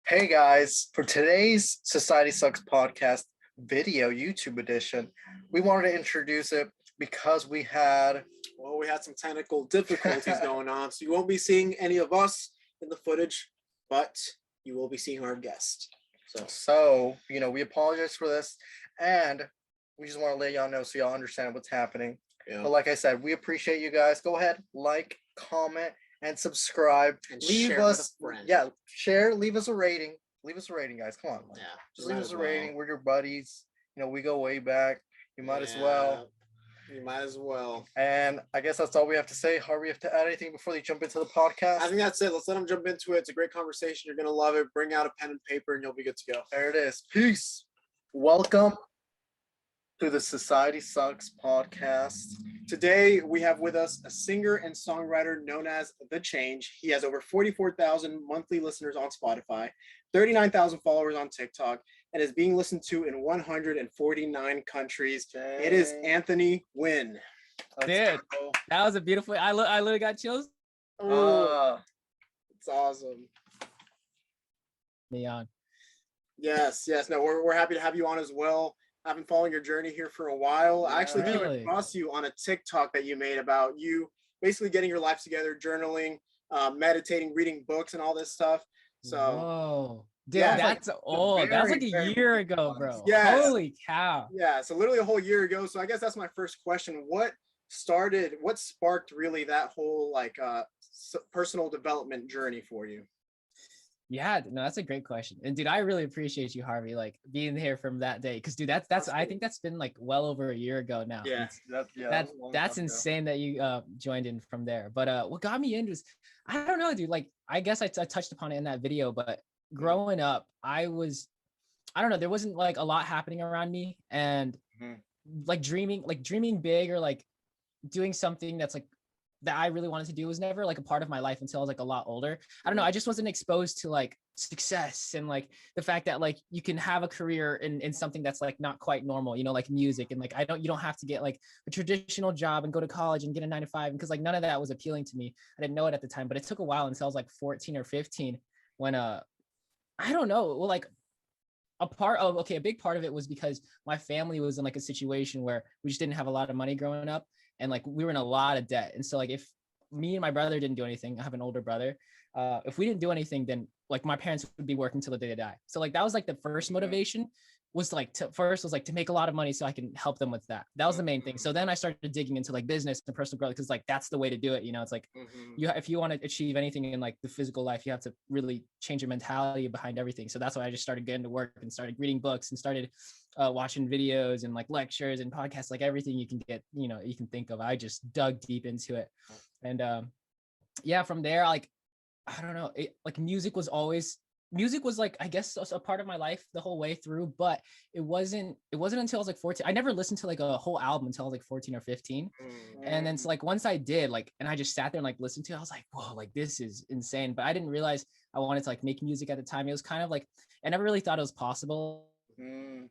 Hey guys, for today's Society Sucks podcast video YouTube edition, we wanted to introduce it because we had some technical difficulties going on, so you won't be seeing any of us in the footage, but you will be seeing our guest. So we apologize for this, and we just want to let y'all know so y'all understand what's happening. Yeah. But like I said, we appreciate you guys. Go ahead, like, comment, and subscribe. And leave us, share. Leave us a rating. Leave us a rating, guys. Come on, just leave us a rating. We're your buddies. We go way back. You might as well. You might as well. And I guess that's all we have to say. Harvey, you have to add anything before they jump into the podcast? I think that's it. Let's let them jump into it. It's a great conversation. You're gonna love it. Bring out a pen and paper, and you'll be good to go. There it is. Peace. Welcome to the Society Sucks podcast. Today, we have with us a singer and songwriter known as The Change. He has over 44,000 monthly listeners on Spotify, 39,000 followers on TikTok, and is being listened to in 149 countries. Dang. It is Anthony Wynn. Dude, that was a beautiful. I literally got chills. It's awesome. Me on. Yes. No, we're happy to have you on as well. I've been following your journey here for a while. I actually came across you on a TikTok that you made about you basically getting your life together, journaling, meditating, reading books, and all this stuff. So, whoa, dude, that's old. That was like a year ago, bro. Yeah. Holy cow. Yeah. So literally a whole year ago. So I guess that's my first question. What sparked really that whole personal development journey for you? Yeah, no, that's a great question. And dude, I really appreciate you, Harvey, like being here from that day. Cause dude, that's I think that's been like well over a year ago now. Yeah. That's insane that you joined in from there. But what got me into is, I don't know, dude, like I guess I touched upon it in that video, but growing up, I don't know, there wasn't like a lot happening around me, and like dreaming big or like doing something that's like that I really wanted to do was never like a part of my life until I was like a lot older. I don't know. I just wasn't exposed to like success and like the fact that like you can have a career in something that's like not quite normal, like music, and like you don't have to get like a traditional job and go to college and get a 9-to-5, because like none of that was appealing to me. I didn't know it at the time, but it took a while until I was like 14 or 15 when I don't know, well, like a big part of it was because my family was in like a situation where we just didn't have a lot of money growing up. And like we were in a lot of debt. And so like if me and my brother didn't do anything, I have an older brother. If we didn't do anything, then like my parents would be working till the day they die. So like that was like the first motivation was like to make a lot of money so I can help them with that. That was the main thing. So then I started digging into like business and personal growth, because like that's the way to do it. It's like if you want to achieve anything in like the physical life, you have to really change your mentality behind everything. So that's why I just started getting to work and started reading books and started watching videos and like lectures and podcasts, like everything you can get, you can think of. I just dug deep into it. And from there, like, I don't know, music was like, I guess, a part of my life the whole way through, but it wasn't until I was like 14. I never listened to like a whole album until I was like 14 or 15. And then so like once I did, like, and I just sat there and like listened to it, I was like, whoa, like this is insane. But I didn't realize I wanted to like make music at the time. It was kind of like, I never really thought it was possible to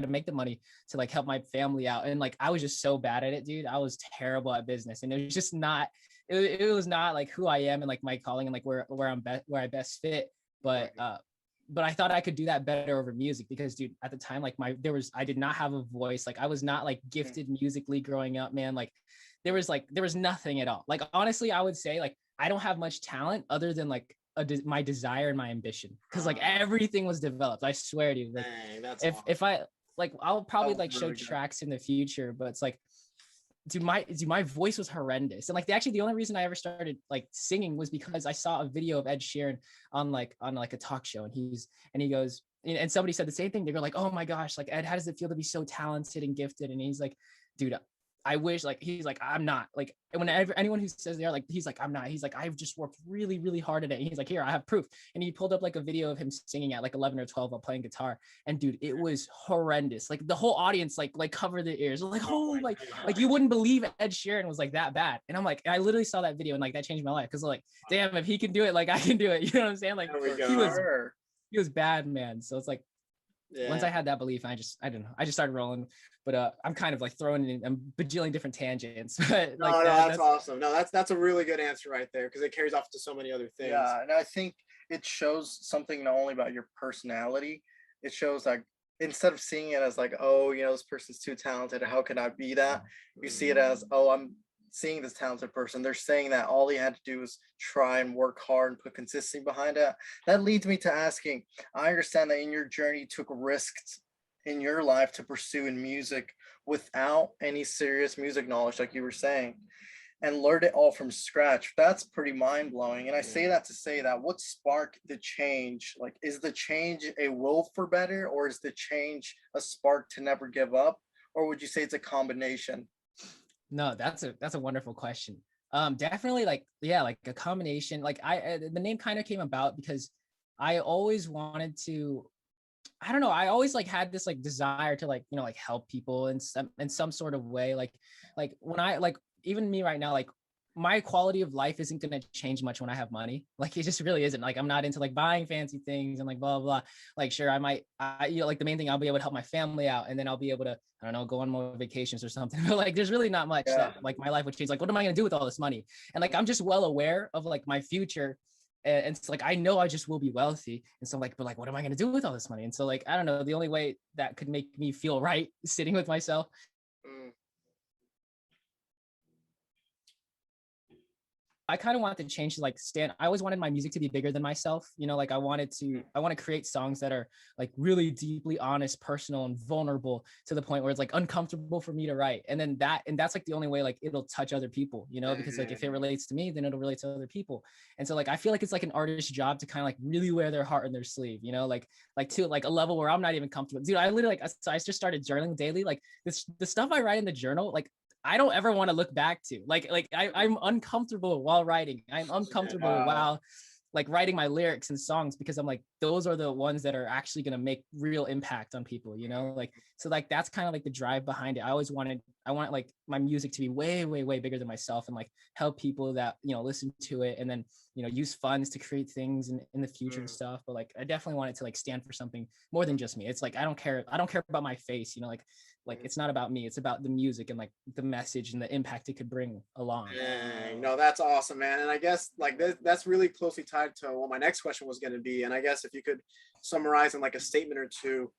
make the money to like help my family out. And like I was just so bad at it, dude. I was terrible at business, and it was just not it was not like who I am and like my calling and like where I best fit. But I thought I could do that better over music, because dude, at the time, like I did not have a voice. Like I was not like gifted musically growing up, man. Like there was nothing at all. Like honestly, I would say like I don't have much talent other than like my desire and my ambition, because like everything was developed. I swear to you. Like, if I like, I'll probably like show tracks in the future, but it's like, my voice was horrendous. And like the only reason I ever started like singing was because I saw a video of Ed Sheeran on a talk show, and he goes, and somebody said the same thing. They were like, oh my gosh, like Ed, how does it feel to be so talented and gifted? And he's like, dude, I wish, like, he's like, I'm not, like, whenever anyone who says they're like, he's like, I'm not, he's like, I've just worked really, really hard at it. And he's like, here, I have proof. And he pulled up like a video of him singing at like 11 or 12 while playing guitar. And dude, it was horrendous. Like the whole audience, like covered their ears. Like, oh, like you wouldn't believe Ed Sheeran was like that bad. And I'm like, I literally saw that video and like, that changed my life. Cause like, damn, if he can do it, like I can do it. You know what I'm saying? Like he was bad, man. So it's like, once I had that belief, I don't know, I just started rolling. But I'm kind of like throwing in a bajillion different tangents. But like that's awesome. No, that's a really good answer right there, because it carries off to so many other things. Yeah, and I think it shows something not only about your personality, it shows like instead of seeing it as like, oh, this person's too talented, how can I be that? You see it as, oh, I'm seeing this talented person. They're saying that all he had to do was try and work hard and put consistency behind it. That leads me to asking, I understand that in your journey you took risks in your life to pursue in music without any serious music knowledge, like you were saying, and learned it all from scratch. That's pretty mind-blowing. And I say that to say that what sparked the change? Like, is the change a will for better, or is the change a spark to never give up? Or would you say it's a combination? No, that's a wonderful question. Definitely like a combination. Like the name kind of came about because I always wanted to, I don't know, I always like had this like desire to like, like help people in some sort of way. Like when I like, even me right now, like my quality of life isn't going to change much when I have money. Like it just really isn't. Like I'm not into like buying fancy things and like blah, blah, blah. Like sure, like the main thing, I'll be able to help my family out, and then I'll be able to, I don't know, go on more vacations or something. But like there's really not much that like my life would change. Like what am I going to do with all this money? And like I'm just well aware of like my future. And it's like I know I just will be wealthy, and so like, but like what am I going to do with all this money? And so like I don't know, the only way that could make me feel right sitting with myself. I kind of wanted to change to like I always wanted my music to be bigger than myself. Like I want to create songs that are like really deeply honest, personal, and vulnerable to the point where it's like uncomfortable for me to write. And then that's like the only way like it'll touch other people, because like if it relates to me, then it'll relate to other people. And so like I feel like it's like an artist's job to kind of like really wear their heart on their sleeve, like to like a level where I'm not even comfortable. Dude, I literally I just started journaling daily. Like the stuff I write in the journal, like I don't ever want to look back to. I'm uncomfortable while writing. I'm uncomfortable while like writing my lyrics and songs, because I'm like, those are the ones that are actually going to make real impact on people, like, so like, that's kind of like the drive behind it. I want like my music to be way, way, way bigger than myself, and like help people that, listen to it, and then, use funds to create things in the future and stuff. But like, I definitely want it to like stand for something more than just me. It's like, I don't care about my face, like it's not about me, it's about the music and like the message and the impact it could bring along. Dang, no, that's awesome, man. And I guess like that's really closely tied to what my next question was going to be. And I guess if you could summarize in like a statement or two,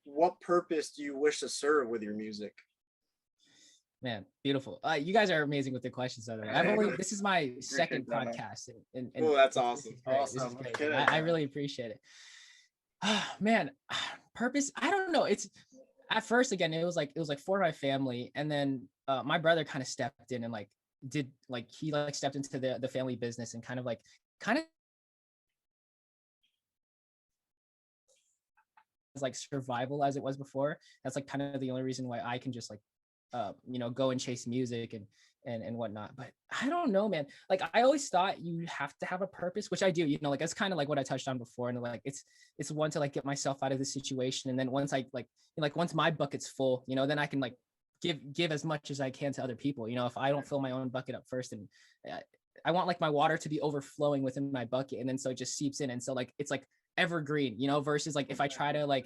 what purpose do you wish to serve with your music? Man, beautiful. You guys are amazing with the questions. This is my second podcast. And oh, that's awesome. Awesome. I really appreciate it. Man, purpose. I don't know. It's at first, again, it was like for my family. And then my brother kind of stepped in and like he stepped into the family business and kind of like survival as it was before. That's like kind of the only reason why I can just like go and chase music and whatnot. But I don't know, man. Like I always thought you have to have a purpose, which I do, like that's kind of like what I touched on before. And like it's one to like get myself out of the situation. And then once I once my bucket's full, then I can like give as much as I can to other people. If I don't fill my own bucket up first, and I want like my water to be overflowing within my bucket, and then so it just seeps in. And so like it's like evergreen, versus like if I try to like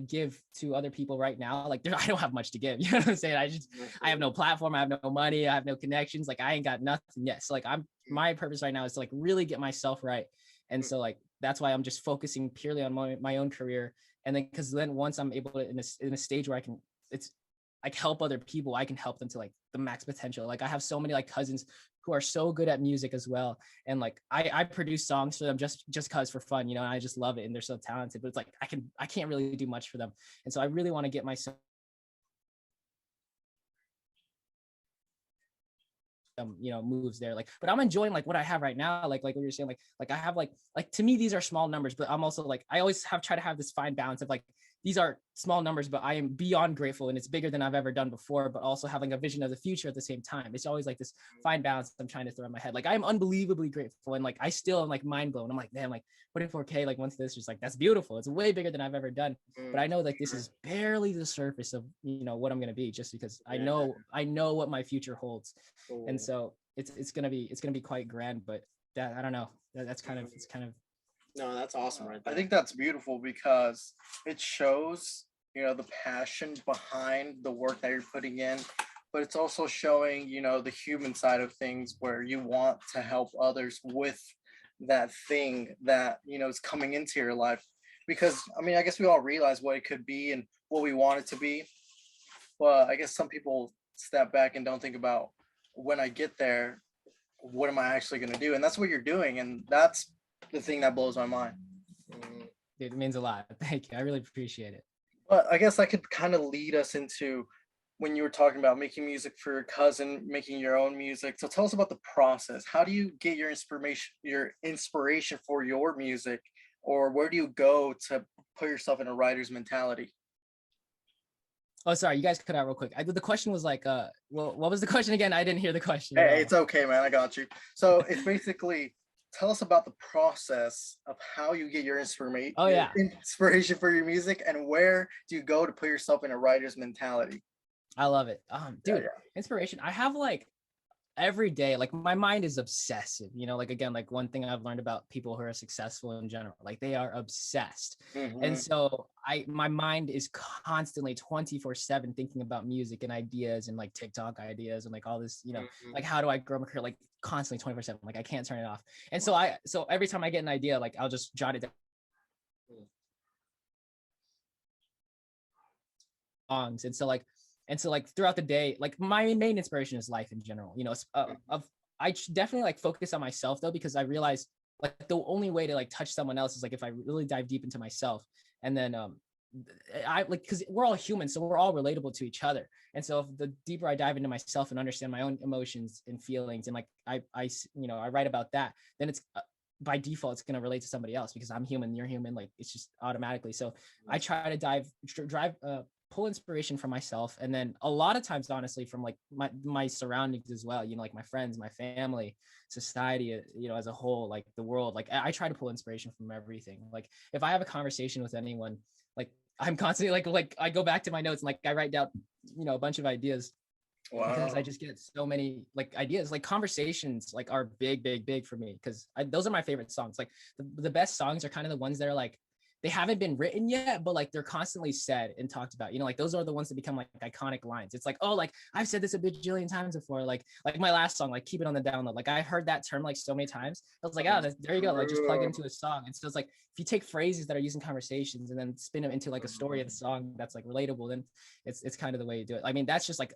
give to other people right now, like I don't have much to give. You know what I'm saying? I have no platform. I have no money. I have no connections. Like I ain't got nothing yet. So like my purpose right now is to like really get myself right. And so like, that's why I'm just focusing purely on my own career. And then, cause then once I'm able to in a stage where I can, it's like help other people, I can help them to like the max potential. Like I have so many like cousins who are so good at music as well. And like, I produce songs for them just cause for fun, and I just love it. And they're so talented, but it's like, I can't really do much for them. And so I really want to get myself moves there, like, but I'm enjoying like what I have right now, like what you're saying, like I have like to me these are small numbers, but I'm also like I always try to have this fine balance of like these are small numbers, but I am beyond grateful and it's bigger than I've ever done before, but also having a vision of the future at the same time. It's always like this fine balance I'm trying to throw in my head. Like I'm unbelievably grateful, and like I still am like mind blown. I'm like, damn, like 24K, like once this, just like that's beautiful. It's way bigger than I've ever done. But I know like this is barely the surface of what I'm gonna be, just because I know what my future holds. And so it's gonna be quite grand. But that I don't know. That's kind of No, that's awesome right there. I think that's beautiful because it shows, the passion behind the work that you're putting in, but it's also showing, the human side of things where you want to help others with that thing that, is coming into your life. Because, I mean, I guess we all realize what it could be and what we want it to be. But I guess some people step back and don't think about, when I get there, what am I actually going to do? And that's what you're doing. And that's the thing that blows my mind. It means a lot. Thank you. I really appreciate it. But I guess I could kind of lead us into when you were talking about making music for your cousin, making your own music. So tell us about the process. How do you get your inspiration for your music, or where do you go to put yourself in a writer's mentality? Oh, sorry, you guys cut out real quick. The question was like, well, what was the question again? I didn't hear the question. Hey, it's okay, man. I got you. So it's basically, tell us about the process of how you get your inspiration. Oh, yeah. Inspiration for your music, and where do you go to put yourself in a writer's mentality? I love it. Dude, inspiration. I have like every day, like my mind is obsessive, like again, like one thing I've learned about people who are successful in general, like they are obsessed. And so my mind is constantly 24/7 thinking about music and ideas and like TikTok ideas and like all this, like how do I grow my career, like constantly 24/7, like I can't turn it off. And so every time I get an idea, like I'll just jot it down. Songs. And so like throughout the day, like my main inspiration is life in general, I definitely like focus on myself though, because I realize like the only way to like touch someone else is like if I really dive deep into myself. And then I like, because we're all human, so we're all relatable to each other. And so if the deeper I dive into myself and understand my own emotions and feelings, and like I write about that, then it's by default it's going to relate to somebody else because I'm human, you're human, like it's just automatically. So I try to pull inspiration from myself, and then a lot of times honestly from like my surroundings as well, like my friends, my family, society, as a whole, like the world. Like I try to pull inspiration from everything. Like if I have a conversation with anyone, like I'm constantly like I go back to my notes and like I write down a bunch of ideas. Wow. Because I just get so many like ideas. Like conversations like are big for me, because those are my favorite songs. Like the best songs are kind of the ones that are like they haven't been written yet, but like they're constantly said and talked about, like those are the ones that become like iconic lines. It's like, oh, like I've said this a bajillion times before. Like my last song, like Keep It on the Download. Like I heard that term like so many times. I was like, there you go. Like just plug it into a song. And so it's like, if you take phrases that are used in conversations and then spin them into like a story of the song that's like relatable, then it's kind of the way you do it. I mean, that's just like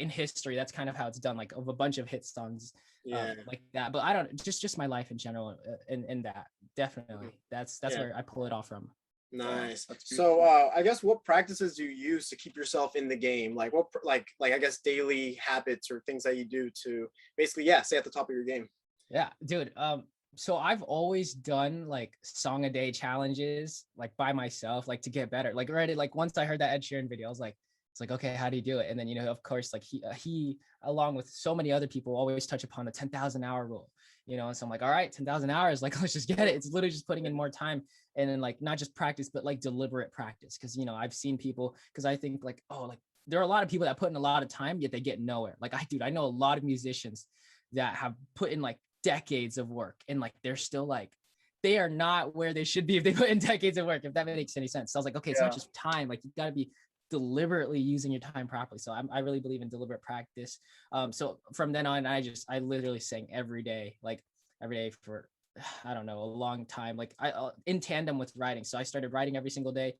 in history, that's kind of how it's done, like of a bunch of hit songs like that. But I don't, just my life in general, in that definitely that's where I pull it off from. Nice. So I guess what practices do you use to keep yourself in the game? Like what like I guess daily habits or things that you do to basically stay at the top of your game? Yeah, dude. So I've always done like song a day challenges, like by myself, like to get better. Like already, like once I heard that Ed Sheeran video, I was like, it's like, okay, how do you do it? And then, of course, like he, along with so many other people, always touch upon the 10,000 hour rule, and so I'm like, all right, 10,000 hours, like, let's just get it. It's literally just putting in more time, and then like, not just practice, but like deliberate practice. Cause I've seen people, cause I think like, oh, like there are a lot of people that put in a lot of time, yet they get nowhere. Like I know a lot of musicians that have put in like decades of work, and like, they're still like, they are not where they should be if they put in decades of work, if that makes any sense. So I was like, okay, it's not just time. Like you've got to be deliberately using your time properly. So I really believe in deliberate practice. So from then on, I literally sang every day for, I don't know, a long time, like I in tandem with writing. So I started writing every single day.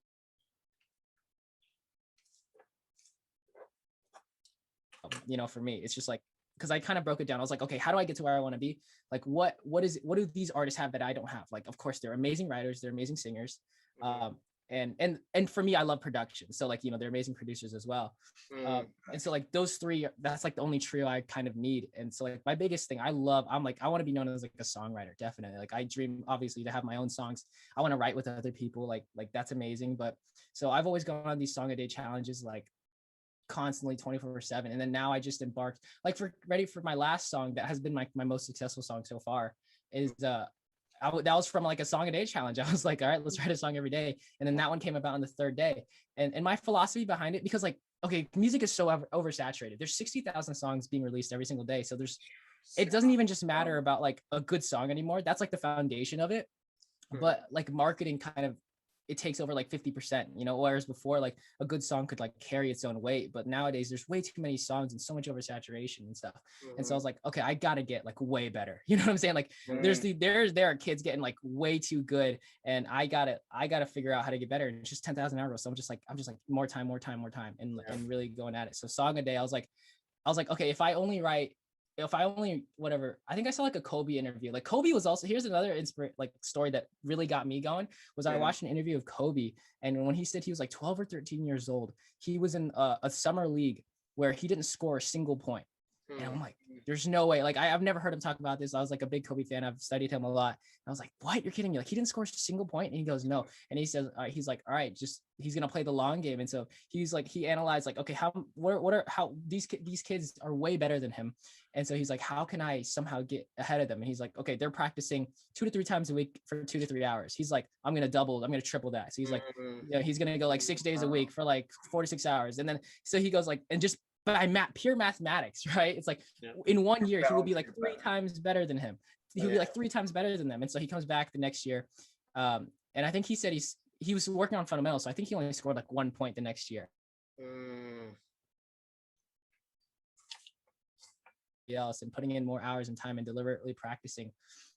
For me, it's just like, because I kind of broke it down. I was like, okay, how do I get to where I want to be? Like, what do these artists have that I don't have? Like, of course, they're amazing writers, they're amazing singers. And for me, I love production. So like, they're amazing producers as well. And so like those three, that's like the only trio I kind of need. And so like my biggest thing, I'm like, I want to be known as like a songwriter. Definitely. Like I dream obviously to have my own songs. I want to write with other people. Like that's amazing. But so I've always gone on these song a day challenges, like constantly 24/7. And then now I just embarked like ready for my last song that has been my most successful song so far is that was from like a song a day challenge. I was like, all right, let's write a song every day. And then that one came about on the third day. And my philosophy behind it, because like, okay, music is so oversaturated. There's 60,000 songs being released every single day. So it doesn't even just matter about like a good song anymore. That's like the foundation of it. but like marketing kind of, it takes over like 50%, you know, whereas before like a good song could like carry its own weight, but nowadays there's way too many songs and so much oversaturation and stuff. And so I was like, okay, I gotta get like way better. You know what I'm saying? Like there are kids getting like way too good, and I gotta figure out how to get better. And it's just 10,000 hours. So I'm just like more time, and really going at it. So song a day, I was like, okay, if I only whatever, I think I saw like a Kobe interview. Like Kobe was also, here's another like story that really got me going, was I watched an interview of Kobe, and when he said he was like 12 or 13 years old, he was in a summer league where he didn't score a single point. And I'm like, there's no way. Like I've never heard him talk about this. I was like a big Kobe fan. I've studied him a lot. And I was like, what? You're kidding me? Like he didn't score a single point? And he goes, no. And he says, he's like, all right, he's gonna play the long game. And so he's like, he analyzed like, okay, how these kids are way better than him. And so he's like, how can I somehow get ahead of them? And he's like, okay, they're practicing 2 to 3 times a week for 2 to 3 hours. He's like, I'm gonna triple that. So he's like, he's gonna go like 6 days a week for like 4 to 6 hours. And then so he goes like, and just by pure mathematics, right? It's like in 1 year, he will be like 3 times better than him. He'll be like 3 times better than them. And so he comes back the next year. And I think he said he was working on fundamentals. So I think he only scored like 1 point the next year. Else and putting in more hours and time and deliberately practicing.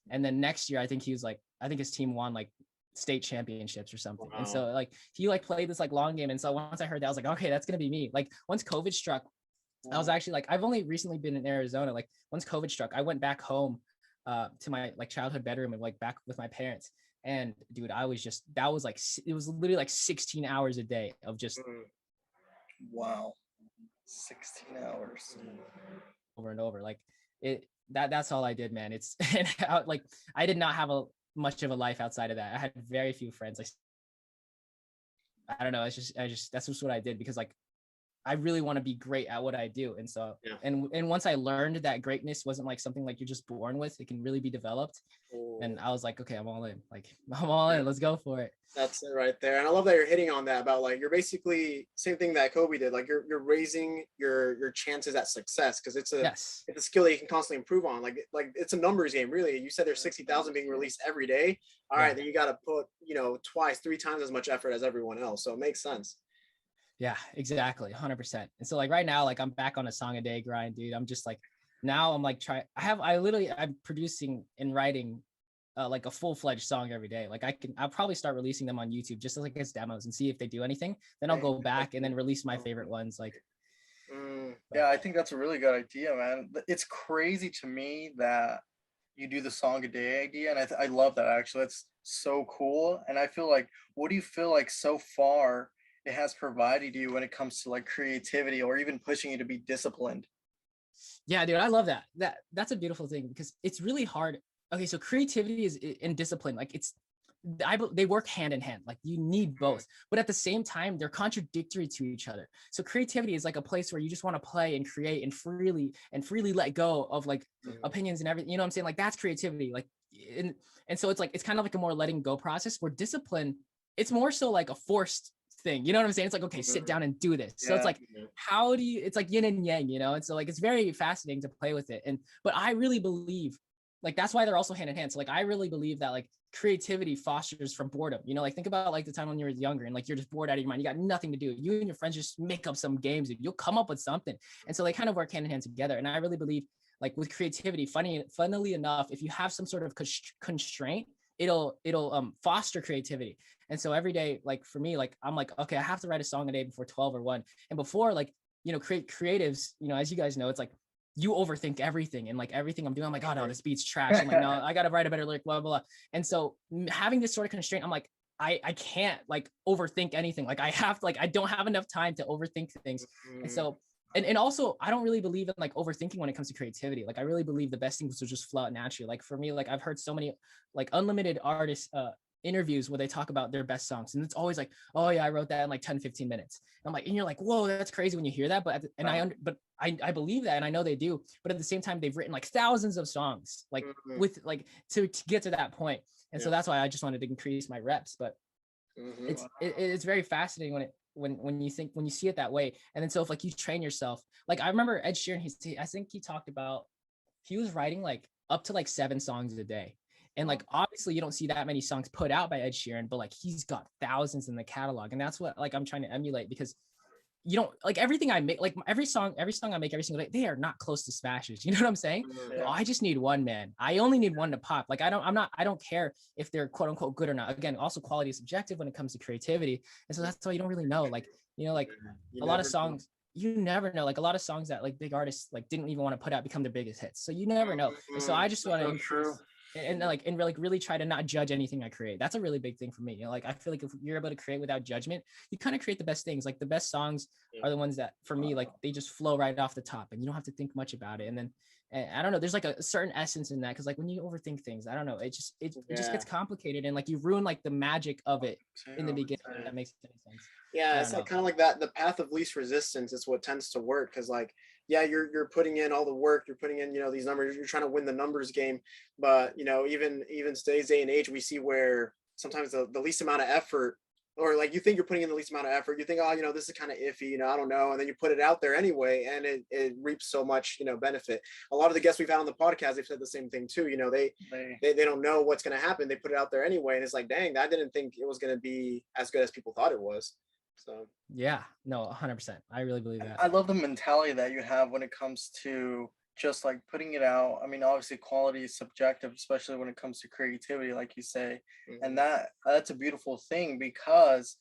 And then next year, I think his team won like state championships or something. Wow. And so like he like played this like long game. And so once I heard that, I was like, okay, that's gonna be me. Like once COVID struck, I was actually like, I've only recently been in Arizona. Like once COVID struck, I went back home to my like childhood bedroom and like back with my parents. And dude, it was literally like 16 hours a day of just wow, 16 hours over and over. Like that's all I did, man. It's and like I did not have much of a life outside of that. I had very few friends. I don't know. It's just that's just what I did, because like I really want to be great at what I do. And so, and once I learned that greatness wasn't like something like you're just born with, it can really be developed. And I was like, okay, I'm all in. Like, I'm all in. Let's go for it. That's it right there. And I love that you're hitting on that about like, you're basically same thing that Kobe did. Like you're raising your chances at success, because it's a skill that you can constantly improve on. Like it's a numbers game, really. You said there's 60,000 being released every day. All right, then you got to put, 2x, 3 times as much effort as everyone else. So it makes sense. Yeah, exactly. 100%. And so like right now, like I'm back on a song a day grind, dude. I'm just like, now I'm like, I'm producing and writing like a full-fledged song every day. Like I'll probably start releasing them on YouTube just like as demos and see if they do anything. Then I'll go back and then release my favorite ones. Like, yeah, I think that's a really good idea, man. It's crazy to me that you do the song a day idea. And I love that, actually. It's so cool. And I feel like, what do you feel like so far it has provided you when it comes to like creativity, or even pushing you to be disciplined? Yeah, dude, I love that. That's a beautiful thing, because it's really hard. Okay, so creativity is in discipline. Like they work hand in hand. Like you need both, but at the same time, they're contradictory to each other. So creativity is like a place where you just want to play and create and freely let go of like opinions and everything. You know what I'm saying? Like that's creativity. Like, and so it's like, it's kind of like a more letting go process, where discipline, it's more so like a forced thing. You know what I'm saying? It's like, okay, sit down and do this. So it's like, it's like yin and yang, and so like, it's very fascinating to play with it. But I really believe, like, that's why they're also hand in hand. So like, I really believe that like creativity fosters from boredom. Like think about like the time when you were younger and like, you're just bored out of your mind. You got nothing to do. You and your friends just make up some games and you'll come up with something. And so they kind of work hand in hand together. And I really believe like with creativity, funnily enough, if you have some sort of constraint, it'll foster creativity. And so every day, like for me, like I'm like, okay, I have to write a song a day before 12 or 1. And before, like, creatives, as you guys know, it's like you overthink everything, and like everything I'm doing, I'm like, oh no, this beat's trash. I'm like, no, I gotta write a better lyric, blah, blah, blah. And so having this sort of constraint, I'm like, I can't like overthink anything. Like I have to, like, I don't have enough time to overthink things. And so and also, I don't really believe in like overthinking when it comes to creativity. Like I really believe the best things will just flow out naturally. Like for me, like I've heard so many like unlimited artists interviews where they talk about their best songs, and it's always like, oh yeah, I wrote that in like 10-15 minutes. And I'm like, and you're like, whoa, that's crazy when you hear that. But I believe that, and I know they do. But at the same time, they've written like thousands of songs, like with like to get to that point. And so that's why I just wanted to increase my reps. But it's very fascinating when you see it that way. And then so if like you train yourself, like I remember Ed Sheeran, I think he talked about, he was writing like up to like 7 songs a day. And like, obviously you don't see that many songs put out by Ed Sheeran, but like he's got thousands in the catalog. And that's what like I'm trying to emulate, because you don't like everything I make, like every song I make every single day, they are not close to smashes. You know what I'm saying? Yeah. I just need one, man. I only need one to pop. Like I don't care if they're quote unquote good or not. Again, also quality is subjective when it comes to creativity. And so that's why you don't really know. Like, you know, like a lot of songs, you never know. Like a lot of songs that like big artists like didn't even want to put out become their biggest hits. So you never know. And so I just want to true. and like really try to not judge anything I create. That's a really big thing for me. You know, like I feel like if you're able to create without judgment, you kind of create the best things. Like the best songs are the ones that for me, like they just flow right off the top and you don't have to think much about it. And then I don't know, there's like a certain essence in that, because like when you overthink things, I don't know, it just gets complicated and like you ruin like the magic of it in the beginning. If that makes any sense. Yeah, it's like kind of like that. The path of least resistance is what tends to work, because like, yeah, you're putting in all the work, you're putting in, you know, these numbers, you're trying to win the numbers game. But you know, even today's day and age, we see where sometimes the least amount of effort, or like you think you're putting in the least amount of effort, you think, oh, you know, this is kind of iffy, you know, I don't know, and then you put it out there anyway, and it reaps so much, you know, benefit. A lot of the guests we've had on the podcast, they've said the same thing too. You know, they don't know what's going to happen, they put it out there anyway, and it's like, dang, I didn't think it was going to be as good as people thought it was. So yeah, no, 100%. I really believe that. I love the mentality that you have when it comes to just like putting it out. I mean, obviously quality is subjective, especially when it comes to creativity, like you say. And that's a beautiful thing, because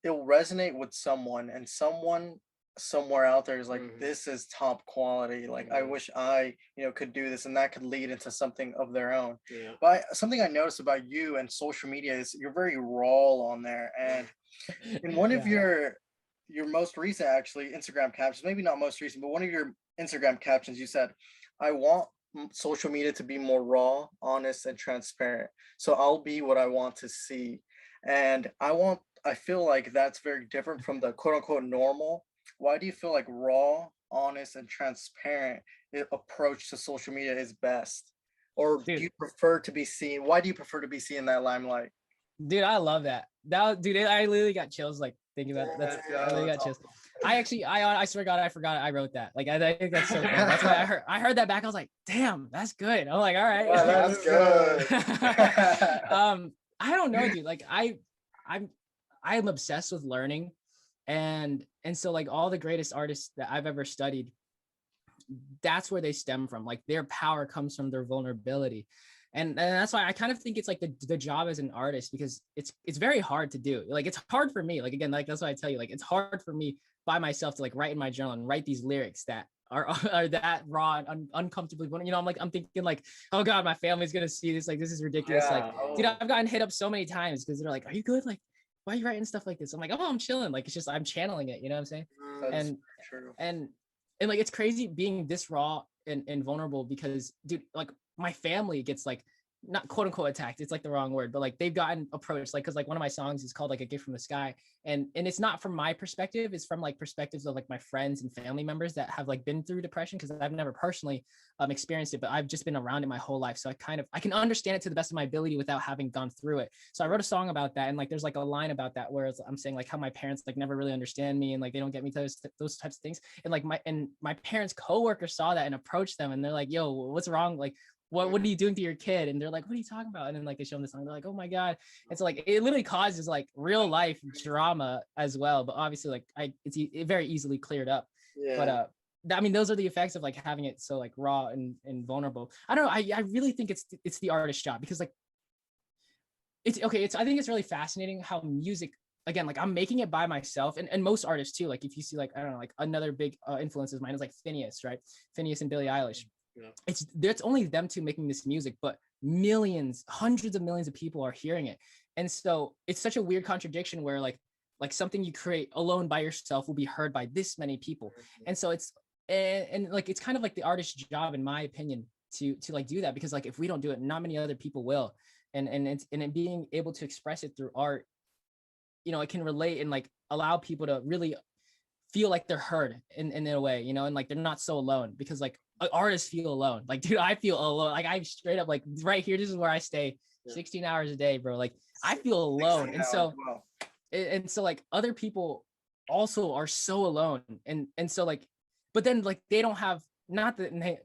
it will resonate with someone, and someone somewhere out there is like, this is top quality. Like, I wish I, you know, could do this, and that could lead into something of their own. But something I noticed about you and social media is you're very raw on there. And in one of your most recent, actually, Instagram captions, maybe not most recent, but one of your Instagram captions, you said, I want social media to be more raw, honest, and transparent, so I'll be what I want to see. And I feel like that's very different from the quote unquote normal. Why do you feel like raw, honest, and transparent approach to social media is best? Or do you prefer to be seen? Why do you prefer to be seen in that limelight? Dude, I love that. Dude, I literally got chills like thinking about that. I really got chills. I swear to God, I forgot I wrote that. Like, I think that's so cool. That's why I heard that back. I was like, damn, that's good. I'm like, all right. Yeah, that's good. I don't know, dude. Like, I'm obsessed with learning, and so like all the greatest artists that I've ever studied, that's where they stem from. Like their power comes from their vulnerability. And that's why I kind of think it's like the job as an artist, because it's very hard to do. Like, it's hard for me. Like, again, like, that's why I tell you, like, it's hard for me by myself to like write in my journal and write these lyrics that are that raw and uncomfortably, you know, I'm thinking like, oh God, my family's going to see this. Like, this is ridiculous. Like, dude, I've gotten hit up so many times because they're like, are you good? Like, why are you writing stuff like this? I'm like, oh, I'm chilling. Like, it's just, I'm channeling it. You know what I'm saying? And like, it's crazy being this raw and vulnerable, because dude, like my family gets like, not quote unquote attacked, it's like the wrong word, but like they've gotten approached, like, because like one of my songs is called like A Gift from the Sky, and it's not from my perspective, it's from like perspectives of like my friends and family members that have like been through depression, because I've never personally experienced it, but I've just been around it my whole life, so I can understand it to the best of my ability without having gone through it. So I wrote a song about that, and like there's like a line about that where I'm saying like how my parents like never really understand me, and like they don't get me to those types of things, and like my parents' coworkers saw that and approached them, and they're like, yo, what's wrong? Like, what are you doing to your kid? And they're like, what are you talking about? And then like they show them the song, they're like, oh my God. It's like, it literally causes like real life drama as well. But obviously like it's very easily cleared up. But I mean, those are the effects of like having it so like raw and vulnerable. I don't know. I really think it's the artist's job, because like it's okay. I think it's really fascinating how music, again, like I'm making it by myself, and most artists too. Like if you see like, I don't know, like another big influence of mine is like Phineas, right? Phineas and Billie Eilish. It's only them two making this music, but millions, hundreds of millions of people are hearing it. And so it's such a weird contradiction where like something you create alone by yourself will be heard by this many people. And so it's and like it's kind of like the artist's job, in my opinion, to like do that, because like if we don't do it, not many other people will. And being able to express it through art, you know, it can relate and like allow people to really feel like they're heard in a way, you know, and like they're not so alone, because like artists feel alone. Like, dude, I feel alone. Like I'm straight up like right here. This is where I stay 16 hours a day, bro. Like I feel alone. And so like other people also are so alone. And so like, but then like they don't have, not that,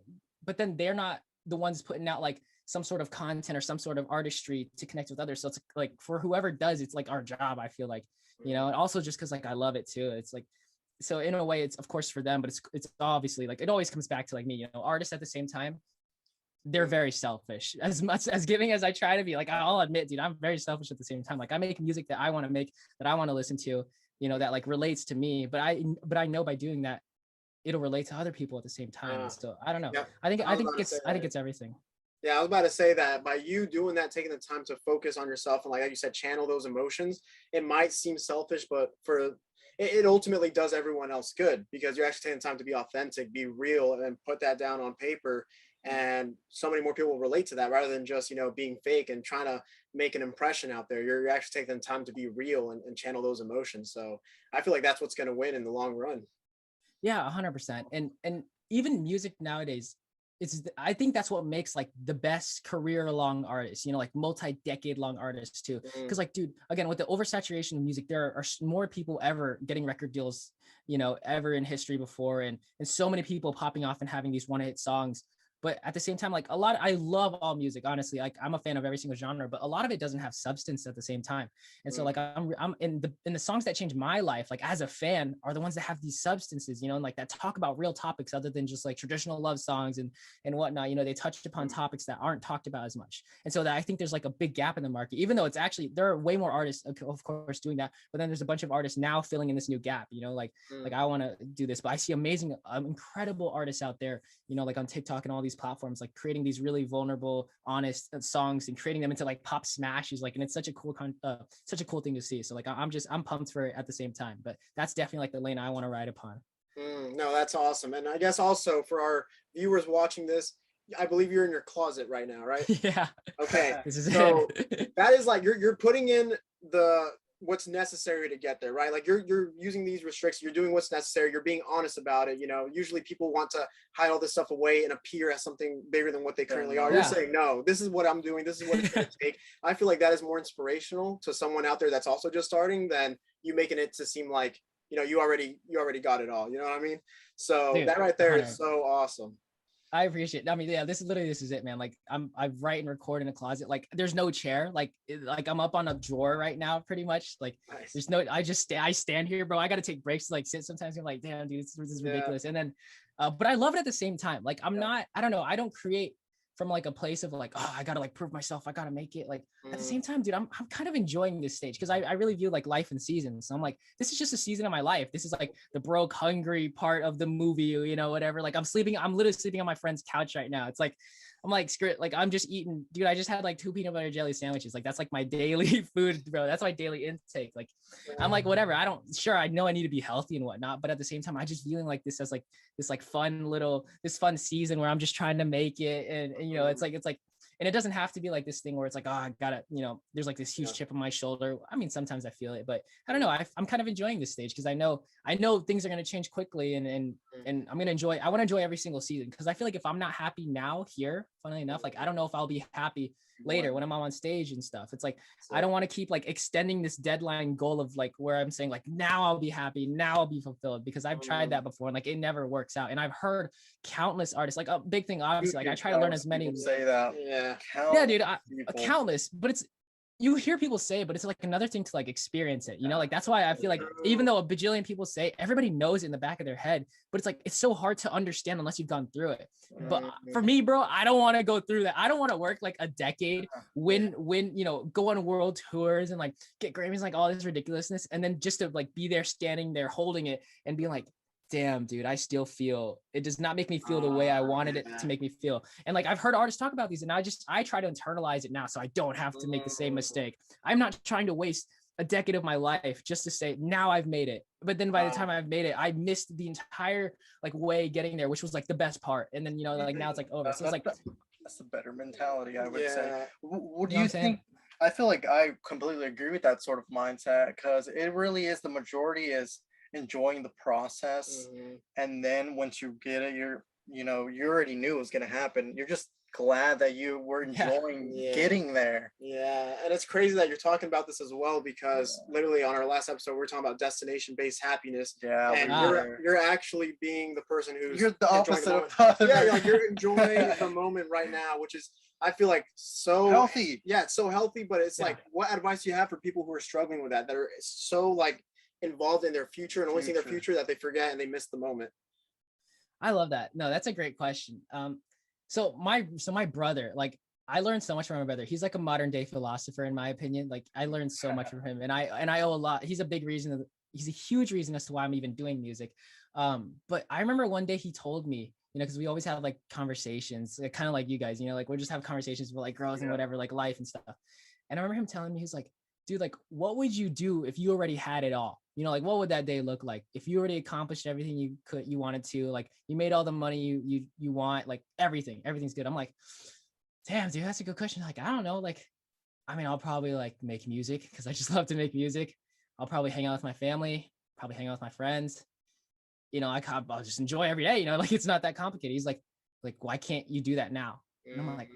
but then they're not the ones putting out like some sort of content or some sort of artistry to connect with others. So it's like for whoever does, it's like our job, I feel like, you know, and also just because like I love it too. It's like, so in a way it's of course for them, but it's obviously like it always comes back to like me, you know, artists at the same time, they're very selfish. As much as giving as I try to be, like I'll admit, dude, I'm very selfish at the same time. Like I make music that I want to make, that I want to listen to, you know, that like relates to me. But I know by doing that, it'll relate to other people at the same time. So I don't know. Yeah, I think it's everything. Yeah, I was about to say that by you doing that, taking the time to focus on yourself and like you said, channel those emotions, it might seem selfish, but it ultimately does everyone else good because you're actually taking the time to be authentic, be real, and put that down on paper. And so many more people will relate to that rather than just, you know, being fake and trying to make an impression out there. You're actually taking the time to be real and channel those emotions. So I feel like that's what's going to win in the long run. Yeah, 100%. And even music nowadays, I think that's what makes like the best career long artists, you know, like multi-decade long artists too. Because like, dude, again, with the oversaturation of music, there are more people ever getting record deals, you know, ever in history before, and so many people popping off and having these one-hit songs. But at the same time, like I love all music, honestly. Like I'm a fan of every single genre, but a lot of it doesn't have substance at the same time. And so like I'm in the songs that change my life, like as a fan, are the ones that have these substances, you know, and like that talk about real topics other than just like traditional love songs and whatnot. You know, they touched upon topics that aren't talked about as much. And so that I think there's like a big gap in the market, even though it's actually, there are way more artists, of course, doing that. But then there's a bunch of artists now filling in this new gap, you know, like I want to do this, but I see amazing, incredible artists out there, you know, like on TikTok and all these platforms, like creating these really vulnerable, honest songs and creating them into like pop smashes, like, and it's such a cool thing to see. So like I'm pumped for it at the same time, but that's definitely like the lane I want to ride upon. No, that's awesome. And I guess also for our viewers watching this, I believe you're in your closet right now, right? Yeah. Okay. This is so it. that is like you're putting in what's necessary to get there, right? Like you're using these restrictions, you're doing what's necessary, you're being honest about it. You know, usually people want to hide all this stuff away and appear as something bigger than what they currently are. You're saying, no, this is what I'm doing, this is what it's gonna take. I feel like that is more inspirational to someone out there that's also just starting than you making it to seem like, you know, you already got it all. You know what I mean? So dude, that right there is so awesome. I appreciate it. I mean, yeah, this is it, man. Like I write and record in a closet. Like there's no chair. Like I'm up on a drawer right now, pretty much. Like nice. There's no, I stand here, bro. I got to take breaks to like sit sometimes. I'm like, damn, dude, this is ridiculous. And then, but I love it at the same time. Like I don't know. I don't create from like a place of like, oh, I gotta like prove myself, I gotta make it. Like at the same time, dude, I'm kind of enjoying this stage because I really view like life in seasons. So I'm like, this is just a season of my life. This is like the broke, hungry part of the movie, you know, whatever. Like I'm literally sleeping on my friend's couch right now. It's like, I'm like, screw it. Like I'm just eating, dude. I just had like 2 peanut butter jelly sandwiches. Like that's like my daily food, bro. That's my daily intake. Like I'm like, whatever. I know I need to be healthy and whatnot, but at the same time, I just feeling like this as like this like this fun season where I'm just trying to make it. And you know, it's like, and it doesn't have to be like this thing where it's like, oh, I gotta, you know, there's like this huge chip on my shoulder. I mean, sometimes I feel it, but I don't know. I'm kind of enjoying this stage because I know things are going to change quickly and I'm going to I want to enjoy every single season. Cause I feel like if I'm not happy now here, funnily enough, like, I don't know if I'll be happy later when I'm on stage and stuff. It's like, I don't want to keep like extending this deadline goal of like, where I'm saying like, now I'll be happy, now I'll be fulfilled, because I've tried that before and like, it never works out. And I've heard countless artists, like a big thing, obviously, like I try to learn as many. Say that. Yeah, dude, countless, but you hear people say it, but it's like another thing to like experience it, you know? Like that's why I feel like even though a bajillion people say, everybody knows it in the back of their head, but it's like, it's so hard to understand unless you've gone through it. But for me, bro, I don't want to go through that. I don't want to work like a decade, win, you know, go on world tours and like get Grammys, like all this ridiculousness. And then just to like be there, standing there, holding it and being like, damn, dude, I still feel, it does not make me feel the way I wanted it to make me feel. And like, I've heard artists talk about these and I try to internalize it now so I don't have to make the same mistake. I'm not trying to waste a decade of my life just to say, now I've made it. But then by the time I've made it, I missed the entire like way getting there, which was like the best part. And then, you know, like now it's like over. So it's like, that's a better mentality, I would say. What do you know you think? I feel like I completely agree with that sort of mindset, because it really is, the majority is enjoying the process, and then once you get it, you already knew it was going to happen. You're just glad that you were enjoying getting there. And it's crazy that you're talking about this as well, because literally on our last episode we were talking about destination-based happiness, and you're actually being the person who's you're the opposite of like you're enjoying the moment right now, which is I feel like so healthy. Yeah, it's so healthy, but it's Yeah. like, what advice do you have for people who are struggling with that are so like involved in their future and only seeing their future that they forget and they miss the moment? I love that. No, that's a great question. So my brother, like I learned so much from my brother. He's like a modern day philosopher, in my opinion. Like I learned so much from him, and I owe a lot. He's a huge reason as to why I'm even doing music. But I remember one day he told me, you know, because we always have like conversations, like, kind of like you guys, you know, like we'll just have conversations about like growth and whatever, like life and stuff. And I remember him telling me, he's like, dude, like, what would you do if you already had it all? You know, like, what would that day look like if you already accomplished everything you wanted to, like, you made all the money you want, like everything's good. I'm like, damn, dude, that's a good question. Like, I don't know. Like, I mean, I'll probably like make music because I just love to make music. I'll probably hang out with my family, probably hang out with my friends. You know, I'll just enjoy every day. You know, like it's not that complicated. He's like, why can't you do that now? And I'm like,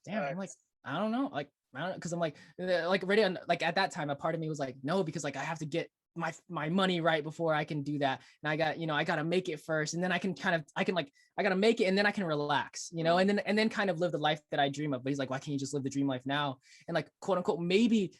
damn. I'm like, I don't know. Like, I don't know, because I'm like ready on, like at that time, a part of me was like, no, because like I have to get my money right before I can do that, and I got to make it first, and then I got to make it, and then I can relax, you know, and then kind of live the life that I dream of. But he's like, why can't you just live the dream life now? And like, quote unquote, maybe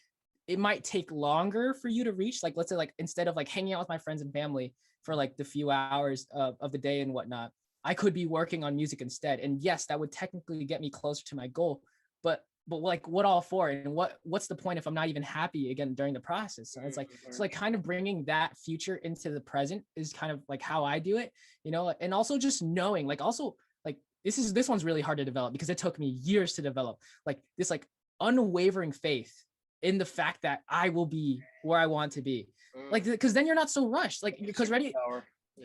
it might take longer for you to reach, like, let's say, like, instead of like hanging out with my friends and family for like the few hours of the day and whatnot, I could be working on music instead. And yes, that would technically get me closer to my goal, but like, what all for? And what's the point if I'm not even happy again during the process? So it's like, so like kind of bringing that future into the present is kind of like how I do it, you know. And also just knowing, like, also like this one's really hard to develop because it took me years to develop, like this like unwavering faith in the fact that I will be where I want to be. Like, because then you're not so rushed, like, because ready,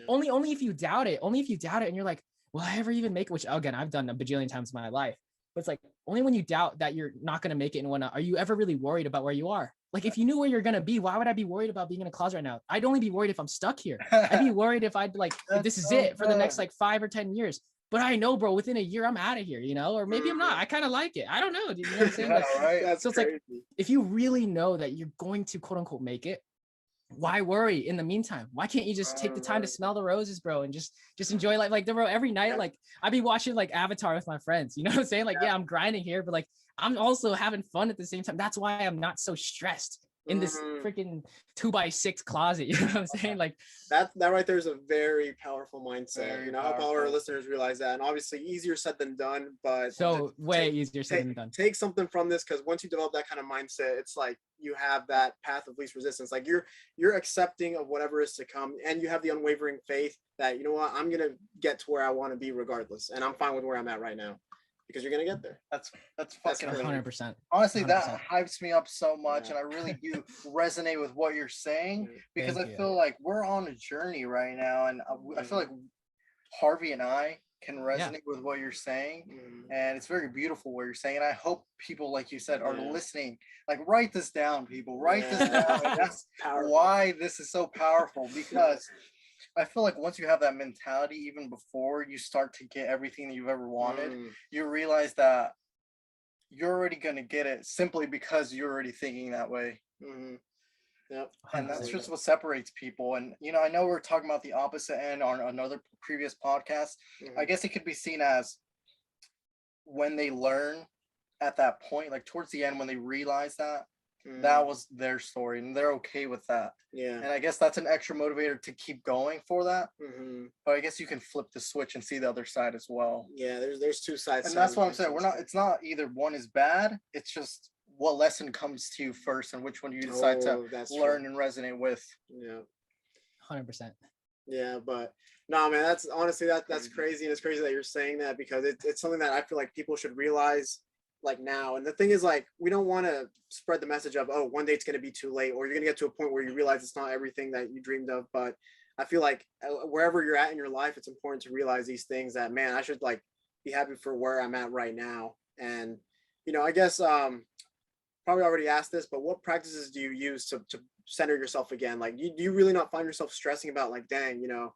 only if you doubt it, and you're like, will I ever even make it? Which again, I've done a bajillion times in my life. But it's like, only when you doubt that you're not going to make it and whatnot, are you ever really worried about where you are? Like, if you knew where you're going to be, why would I be worried about being in a closet right now? I'd only be worried if I'm stuck here. I'd be worried if I'd like, if this is it for the next like 5 or 10 years. But I know, bro, within a year, I'm out of here, you know, or maybe I'm not. I kind of like it. I don't know. You know what I'm saying? Like, Right. So it's like, if you really know that you're going to quote unquote make it, why worry in the meantime? Why can't you just take the time to smell the roses, bro, and just enjoy life? Like, bro, every night, like I'd be watching like Avatar with my friends, you know what I'm saying? Like, yeah, I'm grinding here, but like I'm also having fun at the same time. That's why I'm not so stressed in this freaking 2x6 closet. You know what I'm saying? Like that right there is a very powerful mindset. Very you know, I hope all our listeners realize that. And obviously easier said than done, but so way easier said than done. Take something from this, because once you develop that kind of mindset, it's like you have that path of least resistance. Like you're accepting of whatever is to come, and you have the unwavering faith that, you know what, I'm gonna get to where I want to be regardless, and I'm fine with where I'm at right now. Because you're gonna get there. That's fucking 100%. Honestly, 100%. that hypes me up so much, and I really do resonate with what you're saying, because I feel like we're on a journey right now, and I feel like Harvey and I can resonate with what you're saying, and it's very beautiful what you're saying. And I hope people, like you said, are listening. Like, write this down, people. Write this down. And that's why this is so powerful, because I feel like once you have that mentality, even before you start to get everything that you've ever wanted, you realize that you're already going to get it simply because you're already thinking that way. Yep. And that's just what separates people. And, you know, I know we're talking about the opposite end on another previous podcast. I guess it could be seen as when they learn at that point, like towards the end, when they realize that that was their story and they're okay with that. Yeah. And I guess that's an extra motivator to keep going for that. But I guess you can flip the switch and see the other side as well. Yeah, there's two sides. And that's what I'm saying. It's not either one is bad. It's just what lesson comes to you first and which one you decide to learn and resonate with. Yeah. 100%. Yeah, but no, man, that's honestly that's crazy. And it's crazy that you're saying that, because it's something that I feel like people should realize, like, now. And the thing is, like, we don't want to spread the message of, oh, one day it's going to be too late, or you're going to get to a point where you realize it's not everything that you dreamed of. But I feel like wherever you're at in your life, it's important to realize these things, that, man, I should like be happy for where I'm at right now. And, you know, I guess probably already asked this, but what practices do you use to center yourself again? Like, do you really not find yourself stressing about, like, dang, you know,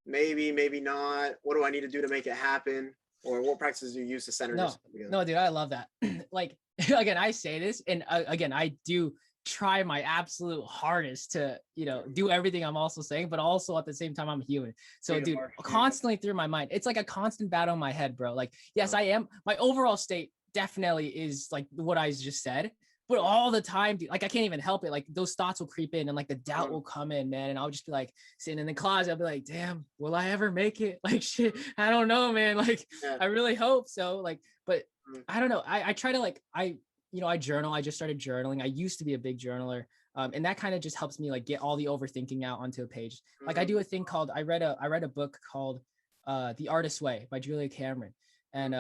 maybe not, what do I need to do to make it happen? Or what practices do you use to center yourself again? No, dude, I love that. Like, again, I say this, and again, I do try my absolute hardest to, do everything I'm also saying, but also at the same time, I'm human. So dude, constantly through my mind, it's like a constant battle in my head, bro. Like, yes, I am. My overall state definitely is like what I just said, but all the time, dude, like I can't even help it. Like those thoughts will creep in and like the doubt will come in, man. And I'll just be like sitting in the closet. I'll be like, damn, will I ever make it? Like shit, I don't know, man. Like I really hope so. Like, but I don't know. I try to like, I journal. I just started journaling. I used to be a big journaler. And that kind of just helps me like get all the overthinking out onto a page. Like I do a thing called, I read a book called The Artist's Way by Julia Cameron. And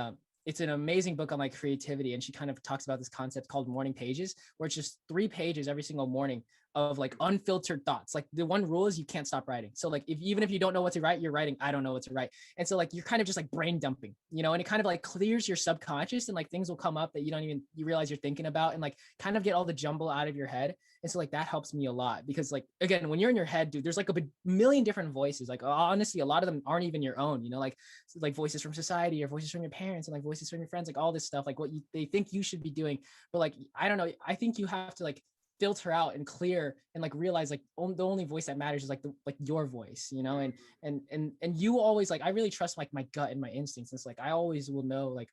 it's an amazing book on like creativity. And she kind of talks about this concept called morning pages, where it's just 3 pages every single morning of like unfiltered thoughts. Like the one rule is you can't stop writing. So like even if you don't know what to write, you're writing, I don't know what to write. And so like you're kind of just like brain dumping, and it kind of like clears your subconscious, and like things will come up that you realize you're thinking about, and like kind of get all the jumble out of your head. And so like that helps me a lot, because like again, when you're in your head, dude, there's like a million different voices. Like honestly, a lot of them aren't even your own, like voices from society or voices from your parents and like voices from your friends, like all this stuff, like what they think you should be doing. But like I don't know, I think you have to like filter out and clear and like realize like the only voice that matters is like your voice, and you always, like I really trust like my gut and my instincts. It's like I always will know like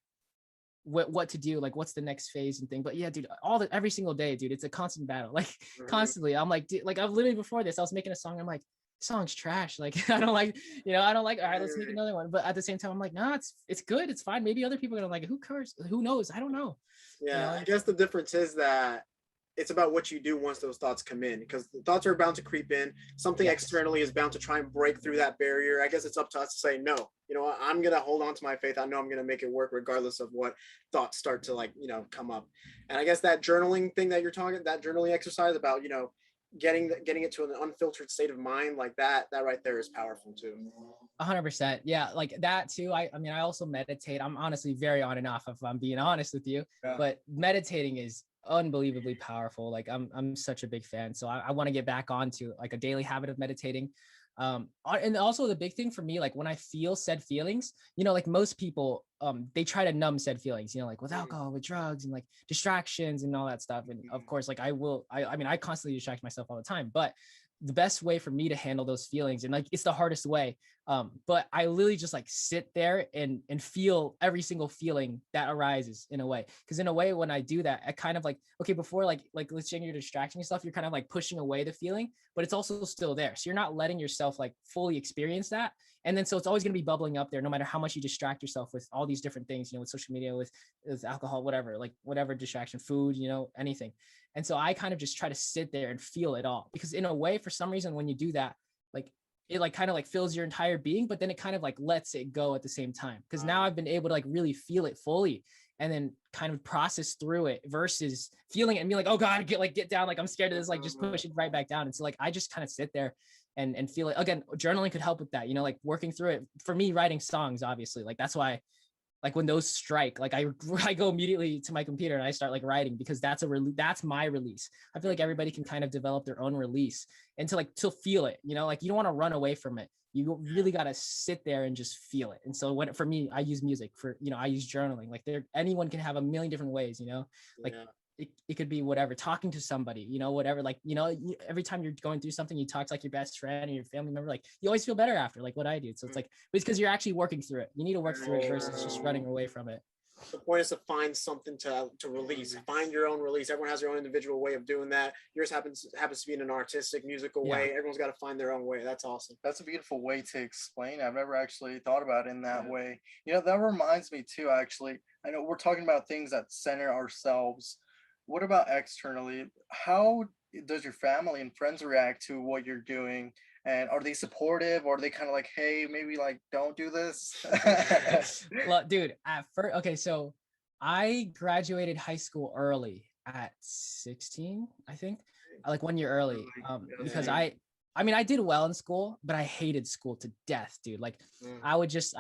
what to do, like what's the next phase and thing. But yeah, dude, every single day, dude, it's a constant battle. Like constantly I'm like, dude, like I've literally before this I was making a song, I'm like, song's trash, like I don't like, I don't like, all right, let's make another one. But at the same time I'm like, nah, it's good, it's fine. Maybe other people are gonna like, who cares, who knows, I don't know. I guess the difference is that it's about what you do once those thoughts come in, because the thoughts are bound to creep in. Something externally is bound to try and break through that barrier. I guess it's up to us to say, no, I'm going to hold on to my faith. I know I'm going to make it work regardless of what thoughts start to come up. And I guess that journaling thing that you're talking, that journaling exercise about, getting it to an unfiltered state of mind, like that right there is powerful too. 100%. Yeah, like that too. I mean, I also meditate. I'm honestly very on and off, if I'm being honest with you. But meditating is unbelievably powerful. Like I'm such a big fan. So I want to get back onto like a daily habit of meditating. And also the big thing for me, like when I feel said feelings, like most people, they try to numb said feelings, like with alcohol, with drugs, and like distractions and all that stuff. And of course, like I mean, I constantly distract myself all the time, but the best way for me to handle those feelings, and like it's the hardest way, but I literally just like sit there and feel every single feeling that arises in a way. Because in a way, when I do that, I kind of like, okay, before like let's say you're distracting yourself, you're kind of like pushing away the feeling, but it's also still there. So you're not letting yourself like fully experience that. And then so it's always going to be bubbling up there, no matter how much you distract yourself with all these different things, with social media, with alcohol, whatever, like whatever distraction, food, anything. And so I kind of just try to sit there and feel it all, because in a way, for some reason, when you do that, like it like kind of like fills your entire being, but then it kind of like lets it go at the same time. Because now I've been able to like really feel it fully and then kind of process through it, versus feeling it and being like, oh God, get down. Like I'm scared of this, like just push it right back down. And so like, I just kind of sit there and feel it. Again, journaling could help with that, like working through it. For me, writing songs, obviously, like that's why, like when those strike, like I go immediately to my computer and I start like writing, because that's my release. I feel like everybody can kind of develop their own release and to feel it, like you don't want to run away from it. You really got to sit there and just feel it. And so for me, I use music for, I use journaling. Like anyone can have a million different ways, like it could be whatever, talking to somebody, whatever, like, every time you're going through something, you talk to like your best friend or your family member, like you always feel better after, like what I do. So it's like, it's because you're actually working through it. You need to work through it versus just running away from it. The point is to find something to release, find your own release. Everyone has their own individual way of doing that. Yours happens to be in an artistic, musical way. Everyone's got to find their own way. That's awesome. That's a beautiful way to explain. I've never actually thought about it in that way. That reminds me too, actually. I know we're talking about things that center ourselves. What about externally? How does your family and friends react to what you're doing? And are they supportive, or are they kind of like, hey, maybe like don't do this? Well, dude, at first, okay, so I graduated high school early at 16, I think, like 1 year early, because I did well in school, but I hated school to death, dude. Like I would just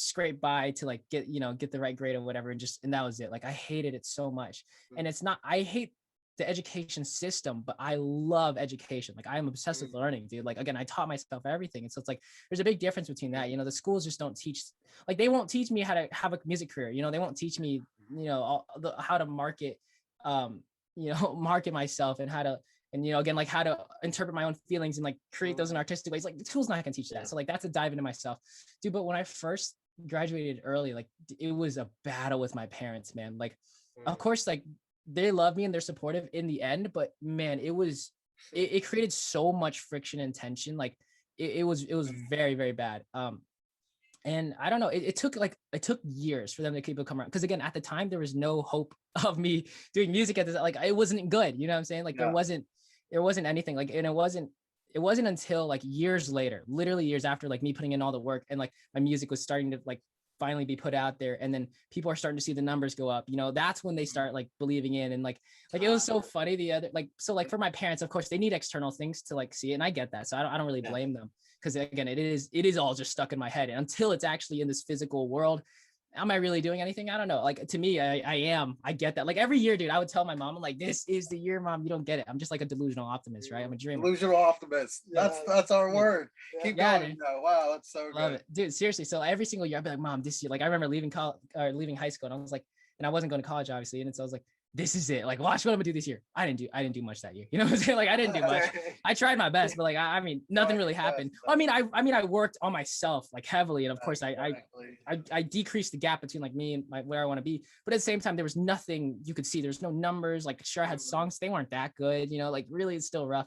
scrape by to like get the right grade or whatever. And that was it. Like I hated it so much. And I hate the education system, but I love education. Like I am obsessed with learning, dude. Like, again, I taught myself everything. And so it's like, there's a big difference between that. The schools just don't teach, like they won't teach me how to have a music career. They won't teach me, how to market, market myself and how to, and again, like how to interpret my own feelings and like create those in artistic ways. Like the tool's not gonna teach that. So like that's a dive into myself, dude. But when I first graduated early, like it was a battle with my parents, man. Like, of course, like they love me and they're supportive in the end, but man, it created so much friction and tension. Like it was very, very bad. And I don't know, it took years for them to keep it come around. Cause again, at the time there was no hope of me doing music at this, like it wasn't good. You know what I'm saying? Like there wasn't anything like, and it wasn't until like years later, literally years after like me putting in all the work and like my music was starting to like finally be put out there. And then people are starting to see the numbers go up, that's when they start like believing in. And like it was so funny so like for my parents, of course they need external things to like see it. And I get that. So I don't really blame them. Because again, it is all just stuck in my head. And until it's actually in this physical world, am I really doing anything? I don't know. Like to me, I am. I get that. Like every year, dude, I would tell my mom, I'm like, this is the year, Mom. You don't get it. I'm just like a delusional optimist, right? I'm a dreamer. Delusional optimist. That's our word. Keep going. Wow, that's so Love good. it, dude. Seriously. So every single year, I'd be like, Mom, this year. Like I remember leaving high school, and I was like, and I wasn't going to college, obviously, and so I was like, this is it. Like, watch what I'm gonna do this year. I didn't do much that year. You know what I'm saying? Like, I didn't do much. I tried my best, but like, I mean, nothing really happened. I mean, I worked on myself like heavily, and of course, I decreased the gap between like me and where I want to be. But at the same time, there was nothing you could see. There's no numbers. Like, sure, I had songs, they weren't that good. Like really, it's still rough.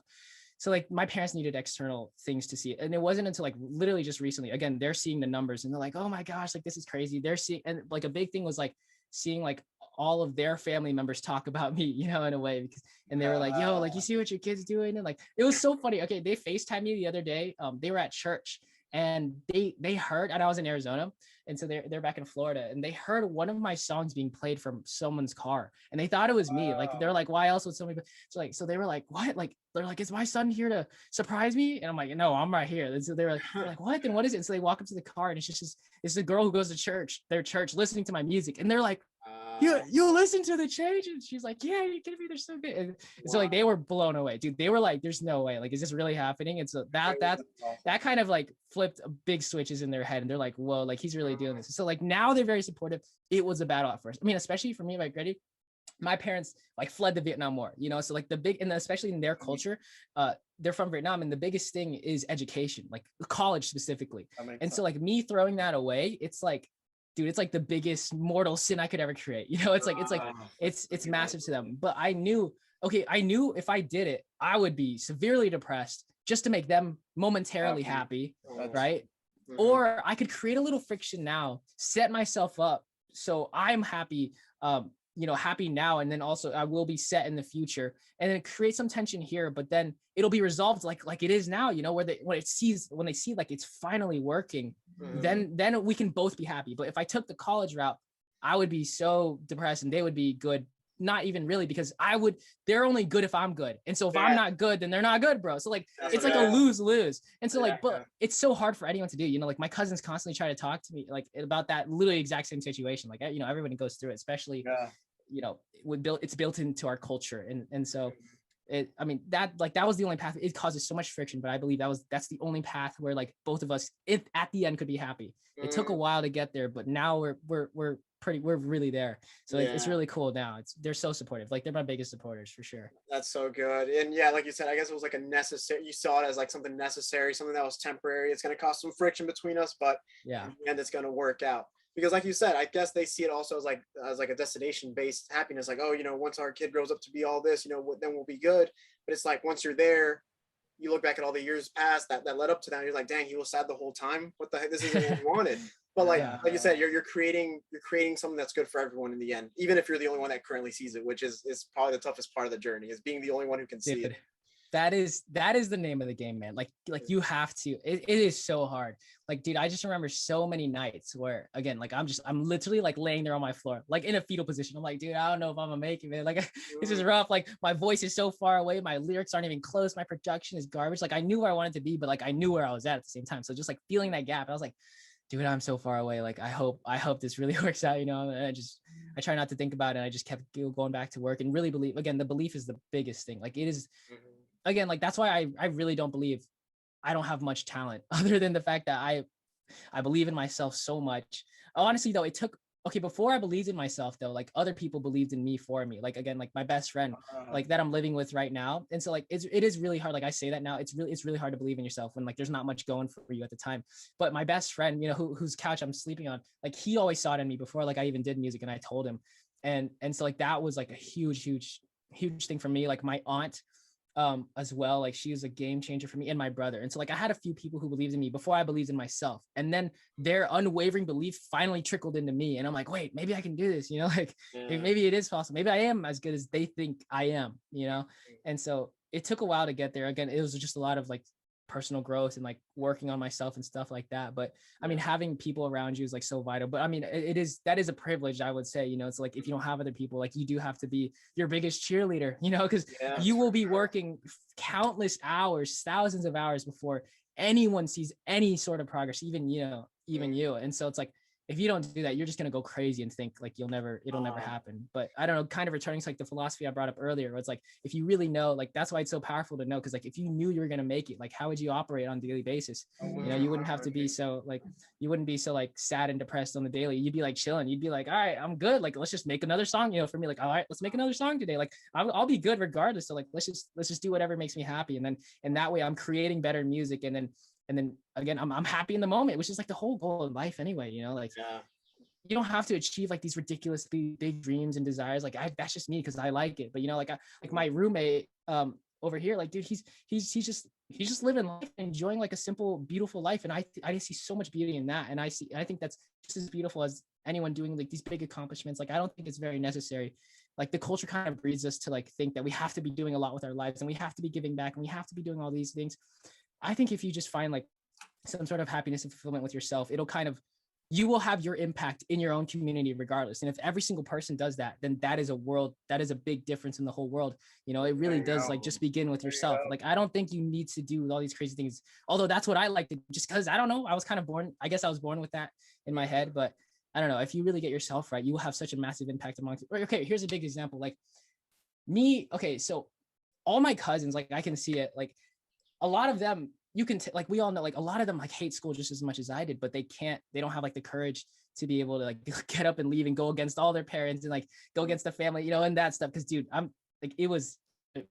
So like my parents needed external things to see it. And it wasn't until like literally just recently, again, they're seeing the numbers and they're like, oh my gosh, like this is crazy. They're seeing, and like a big thing was like seeing like all of their family members talk about me, in a way, because, and they were like, yo, like, you see what your kid's doing? And like, it was so funny. Okay. They FaceTimed me the other day. They were at church and they heard, and I was in Arizona. And so they're back in Florida and they heard one of my songs being played from someone's car and they thought it was me. Like, they're like, why else would somebody, so they were like, what? Like, they're like, is my son here to surprise me? And I'm like, no, I'm right here. And so they're like, what? Then what is it? And so they walk up to the car and it's a girl who goes to church, their church, listening to my music. And they're like, you listen to the change? And she's like, yeah, you kidding me? They're so good. And so like they were blown away, dude. They were like, there's no way. Like, is this really happening? And so that kind of like flipped big switches in their head. And they're like, whoa, like he's really doing this. So like now they're very supportive. It was a battle at first. I mean, especially for me, like Grady, my parents like fled the Vietnam War, so like the big, and especially in their culture, they're from Vietnam. And the biggest thing is education, like college specifically. And so like me throwing that away, it's like, dude, it's like the biggest mortal sin I could ever create. It's massive to them. But I knew if I did it, I would be severely depressed just to make them momentarily happy, right? Mm-hmm. Or I could create a little friction now, set myself up so I'm happy, happy now, and then also I will be set in the future, and then create some tension here, but then it'll be resolved like it is now, where when they see like it's finally working, then we can both be happy. But if I took the college route, I would be so depressed and they would be good. Not even really, because they're only good if I'm good. And so if I'm not good, then they're not good, bro. So like, it's like a lose-lose. And so like, but it's so hard for anyone to do, like my cousins constantly try to talk to me like about that literally exact same situation. Like, everybody goes through it, especially, it's built into our culture. And so that was the only path. It causes so much friction, but I believe that's the only path where like both of us, if at the end, could be happy. It took a while to get there, but now we're really there. So it's really cool now. They're so supportive. Like they're my biggest supporters for sure. That's so good. And yeah, like you said, I guess it was like you saw it as like something necessary, something that was temporary. It's going to cause some friction between us, but in the end, it's going to work out. Because like you said, I guess they see it also as like a destination-based happiness. Like, oh, once our kid grows up to be all this, then we'll be good. But it's like, once you're there, you look back at all the years past that led up to that. And you're like, dang, he was sad the whole time. What the heck? This isn't what we wanted. But like you said, you're creating something that's good for everyone in the end, even if you're the only one that currently sees it, which is probably the toughest part of the journey, is being the only one who can see it. That is the name of the game, man. Like you have to, it is so hard. Like, dude, I just remember so many nights where, again, like I'm literally like laying there on my floor, like in a fetal position. I'm like, dude, I don't know if I'm gonna make it, man. Like this is rough. Like my voice is so far away. My lyrics aren't even close. My production is garbage. Like I knew where I wanted to be, but like I knew where I was at the same time. So just like feeling that gap, I was like, dude, I'm so far away. Like, I hope this really works out, And I try not to think about it. I just kept going back to work and really believe. Again, the belief is the biggest thing. Like it is, again, like that's why I really don't believe I don't have much talent other than the fact that I believe in myself so much. Honestly, though, it took okay, before I believed in myself though, like other people believed in me for me. Like again, like my best friend, like that I'm living with right now. And so like it is really hard. Like I say that now, it's really hard to believe in yourself when like there's not much going for you at the time. But my best friend, you know, whose couch I'm sleeping on, like he always saw it in me before like I even did music, and I told him. And so like that was like a huge thing for me. Like my aunt as well, like she was a game changer for me, and my brother. And so like I had a few people who believed in me before I believed in myself, and then their unwavering belief finally trickled into me, and I'm like, wait, maybe I can do this, you know, like maybe it is possible, maybe I am as good as they think I am, you know. And so it took a while to get there. Again, it was just a lot of like personal growth and like working on myself and stuff like that. But I mean, having people around you is like so vital. But I mean, that is a privilege, I would say. You know, it's like if you don't have other people, like you do have to be your biggest cheerleader, you know, because you will be working countless hours, thousands of hours before anyone sees any sort of progress, even you. And so it's like, if you don't do that, you're just going to go crazy and think like it'll never happen. But I don't know, kind of returning to like the philosophy I brought up earlier, where it's like, if you really know, like, that's why it's so powerful to know. Cause like, if you knew you were going to make it, like, how would you operate on a daily basis? You know, you wouldn't have to be so like, you wouldn't be so like sad and depressed on the daily. You'd be like chilling. You'd be like, all right, I'm good. Like, let's just make another song, you know, for me, like, all right, let's make another song today. Like, I'll be good regardless. So like, let's just do whatever makes me happy. And that way I'm creating better music. And then again, I'm happy in the moment, which is like the whole goal of life anyway, you know, like, you don't have to achieve like these ridiculously big dreams and desires. Like that's just me because I like it. But you know, like like my roommate over here, like dude, he's just living life, enjoying like a simple, beautiful life. And I see so much beauty in that. And I think that's just as beautiful as anyone doing like these big accomplishments. Like I don't think it's very necessary. Like the culture kind of breeds us to like think that we have to be doing a lot with our lives, and we have to be giving back, and we have to be doing all these things. I think if you just find like some sort of happiness and fulfillment with yourself, it'll kind of, you will have your impact in your own community regardless. And if every single person does that, then that is a big difference in the whole world. You know, it really does like just begin with yourself. Like, I don't think you need to do all these crazy things, although that's what I like to, just because I don't know, I was kind of born, I guess I was born with that in my head, but I don't know, if you really get yourself right, you will have such a massive impact amongst, okay, here's a big example. Like me, okay, so all my cousins, like I can see it, like a lot of them, you can like, we all know, like a lot of them like hate school just as much as I did, but they don't have like the courage to be able to like get up and leave and go against all their parents and like go against the family, you know, and that stuff. Cause dude, I'm like, it was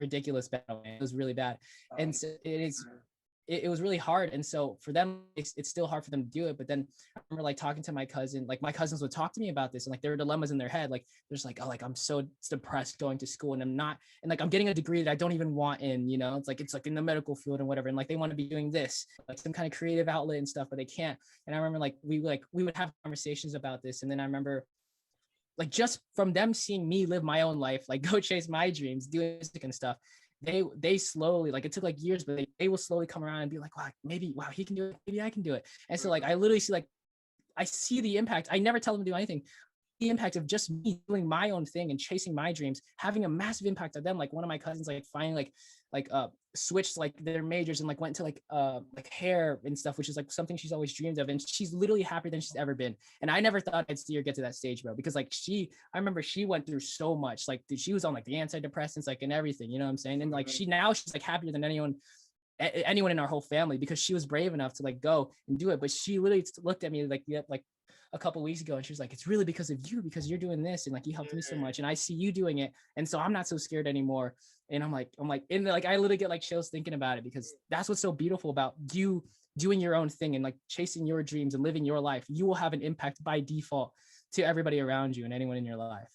ridiculous bad, man. It was really bad. And so it was really hard. And so for them, it's still hard for them to do it. But then I remember like talking to my cousin, like my cousins would talk to me about this, and like there were dilemmas in their head. Like there's like, oh, like I'm so depressed going to school, and I'm not, and like I'm getting a degree that I don't even want in, you know, it's like in the medical field and whatever. And like they want to be doing this, like some kind of creative outlet and stuff, but they can't. And I remember like we would have conversations about this. And then I remember like just from them seeing me live my own life, like go chase my dreams, do music and stuff, they slowly, like it took like years, but they will slowly come around and be like, wow, he can do it, maybe I can do it. And so like I literally see, like I see the impact. I never tell them to do anything. The impact of just me doing my own thing and chasing my dreams having a massive impact on them. Like one of my cousins like finally switched like their majors and like went to like hair and stuff, which is like something she's always dreamed of, and she's literally happier than she's ever been. And I never thought I'd see her get to that stage, bro, because like I remember she went through so much. Like she was on like the antidepressants, like and everything, you know what I'm saying? And like she's like happier than anyone in our whole family, because she was brave enough to like go and do it. But she literally looked at me like a couple weeks ago, and she was like, it's really because of you, because you're doing this, and like you helped me so much, and I see you doing it, and so I'm not so scared anymore. And I'm like in the, like I literally get like chills thinking about it, because that's what's so beautiful about you doing your own thing and like chasing your dreams and living your life. You will have an impact by default to everybody around you and anyone in your life.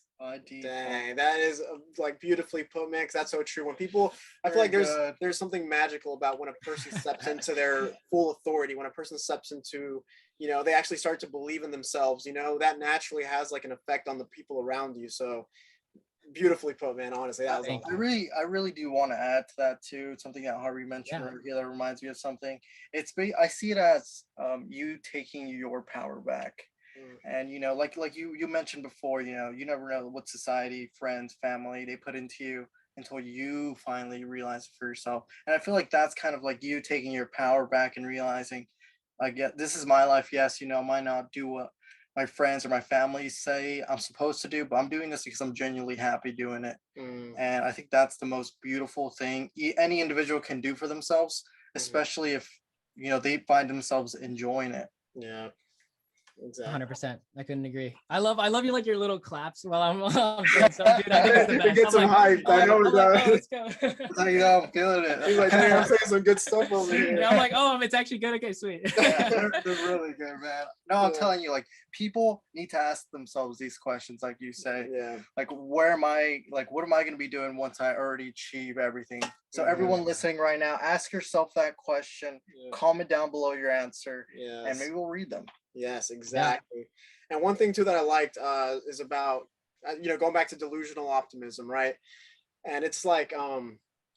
Dang, that is like beautifully put, man. Cause that's so true. When people, I feel like there's something magical about when a person steps into their full authority. When a person steps into, you know, they actually start to believe in themselves. You know, that naturally has like an effect on the people around you. So beautifully put, man. Honestly, that was awesome. I really do want to add to that too. Something that Harvey mentioned earlier that reminds me of something. I see it as you taking your power back. And you know, like you mentioned before, you know, you never know what society, friends, family they put into you until you finally realize it for yourself. And I feel like that's kind of like you taking your power back and realizing, like, yeah, this is my life. Yes, you know, I might not do what my friends or my family say I'm supposed to do, but I'm doing this because I'm genuinely happy doing it. And I think that's the most beautiful thing any individual can do for themselves, especially if, you know, they find themselves enjoying it. Yeah. Exactly. 100%. I couldn't agree. I love you like your little claps while I'm saying stuff, dude. I think it's the best. Get some hype. I know I'm like, oh, let's go. How you know, I'm feeling it. He's like, "Dang, I'm saying some good stuff over here." Yeah, I'm like, oh, it's actually good. Okay, sweet. Yeah, they're really good, man. No, I'm telling you, like, people need to ask themselves these questions, like you say. Yeah. Like, where am I? Like, what am I going to be doing once I already achieve everything? So, everyone listening right now, ask yourself that question. Comment down below your answer, and maybe we'll read them. Yes, exactly. Yeah. And one thing too that I liked is about going back to delusional optimism, right? And it's like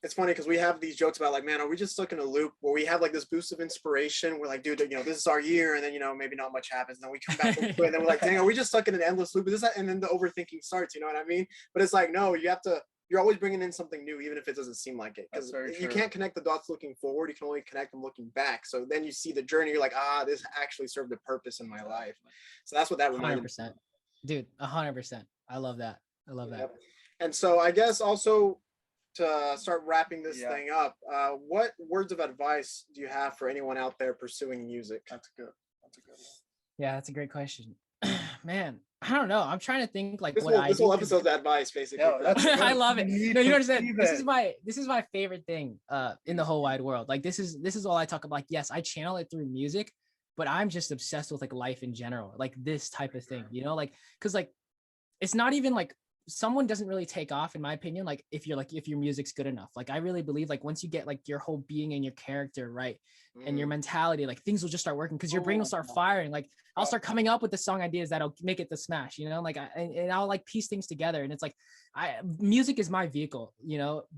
it's funny because we have these jokes about like, man, are we just stuck in a loop where we have like this boost of inspiration? We're like, dude, this is our year, and then maybe not much happens, and then we come back into it, and then we're like, dang, are we just stuck in an endless loop? Is this and then the overthinking starts, you know what I mean? But it's like, no, you're always bringing in something new, even if it doesn't seem like it, because you can't connect the dots looking forward. You can only connect them looking back. So then you see the journey. You're like, this actually served a purpose in my life. So that's what that reminded me. 100%, dude. 100%. I love that. I love that. And so I guess also to start wrapping this thing up, what words of advice do you have for anyone out there pursuing music? That's good. One. Yeah, that's a great question. Man, I don't know. I'm trying to think like this whole episode's advice, basically. I love it. No, you understand. This is my favorite thing in the whole wide world. Like this is all I talk about. Like, yes, I channel it through music, but I'm just obsessed with like life in general, like this type of thing, like, because like it's not even like someone doesn't really take off, in my opinion, like if your music's good enough. Like I really believe like once you get like your whole being and your character right and your mentality, like things will just start working because your brain will start firing. Like I'll start coming up with the song ideas that'll make it the smash, like and I'll like piece things together. And it's like music is my vehicle,